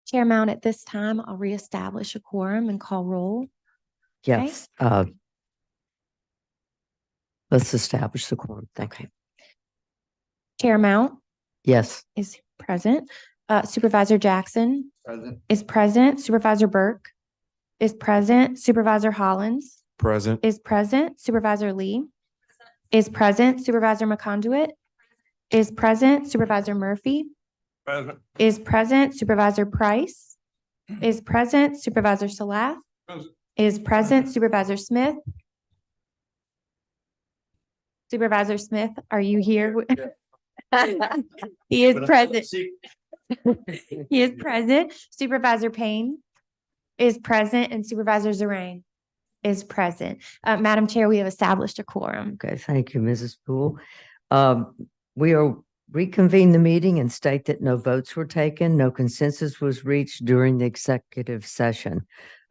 Chair Mount, at this time, I'll reestablish a quorum and call roll. Okay. Yes, let's establish the quorum. Thank you. Chair Mount Yes. is present. Supervisor Jackson Present. is present. Supervisor Burke is present. Supervisor Hollins Present. is present. Supervisor Lee is present. Supervisor McConduit is present. Supervisor Murphy Present. is present. Supervisor Price is present. Supervisor Salath Present. is present. Supervisor Smith. Supervisor Smith, are you here? He is present. He is present. Supervisor Payne is present and Supervisor Zarang is present. Madam Chair, we have established a quorum. Okay, thank you, Mrs. Poole. We will reconvene the meeting and state that no votes were taken, no consensus was reached during the executive session.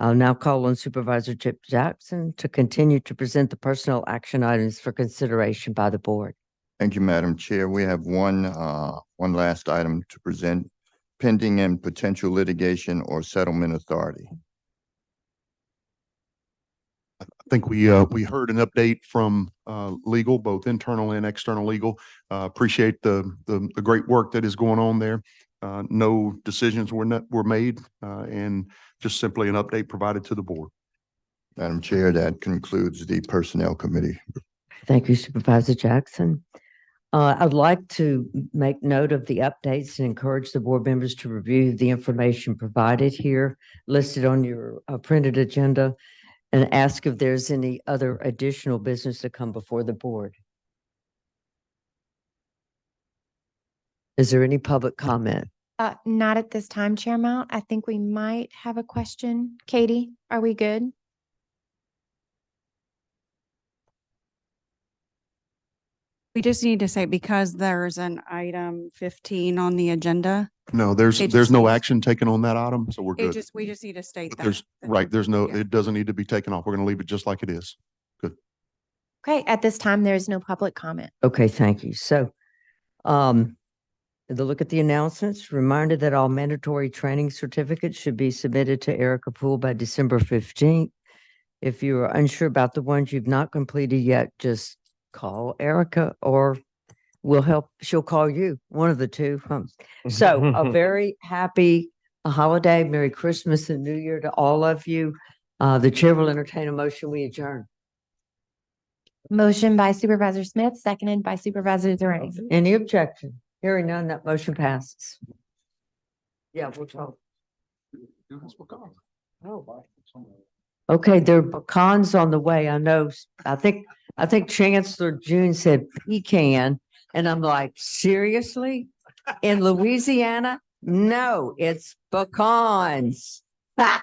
I'll now call on Supervisor Chip Jackson to continue to present the personnel action items for consideration by the board. Thank you, Madam Chair. We have one last item to present, pending and potential litigation or settlement authority. I think we heard an update from legal, both internal and external legal. Appreciate the great work that is going on there. No decisions were made, and just simply an update provided to the board. Madam Chair, that concludes the Personnel Committee. Thank you, Supervisor Jackson. I'd like to make note of the updates and encourage the board members to review the information provided here, listed on your printed agenda, and ask if there's any other additional business to come before the board. Is there any public comment? Not at this time, Chair Mount. I think we might have a question. Katie, are we good? We just need to say, because there's an item 15 on the agenda. No, there's It just no needs- action taken on that item, so we're good. We just need to state But that. there's no, Yeah. it doesn't need to be taken off. We're going to leave it just like it is. Good. Okay, at this time, there is no public comment. Okay, thank you. So, the look at the announcements, reminder that all mandatory training certificates should be submitted to Erica Poole by December 15th. If you are unsure about the ones you've not completed yet, just call Erica or we'll help. She'll call you, one of the two. So a very happy holiday, Merry Christmas and New Year to all of you. The chair will entertain a motion. We adjourn. Motion by Supervisor Smith, seconded by Supervisor Zarang. Any objection? Hearing none, that motion passes. Yeah, we'll talk. Okay, there are pecans on the way. I know. I think Chancellor June said pecan, and I'm like, seriously? In Louisiana? No, it's pecans. Ha!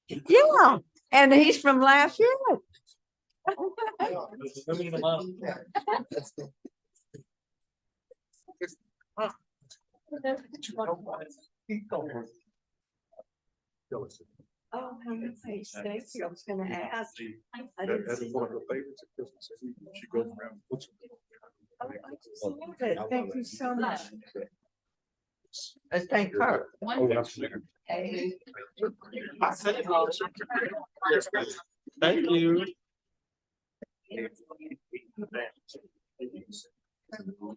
Yeah, and he's from Lafayette. Oh, how nice. Thank you. I was gonna ask. I didn't see. One of her favorites at Christmas. She goes around. Oh, I just love it. Thank you so much. Let's thank her. Oh, absolutely. Hey. Thank you.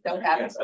Don't have it.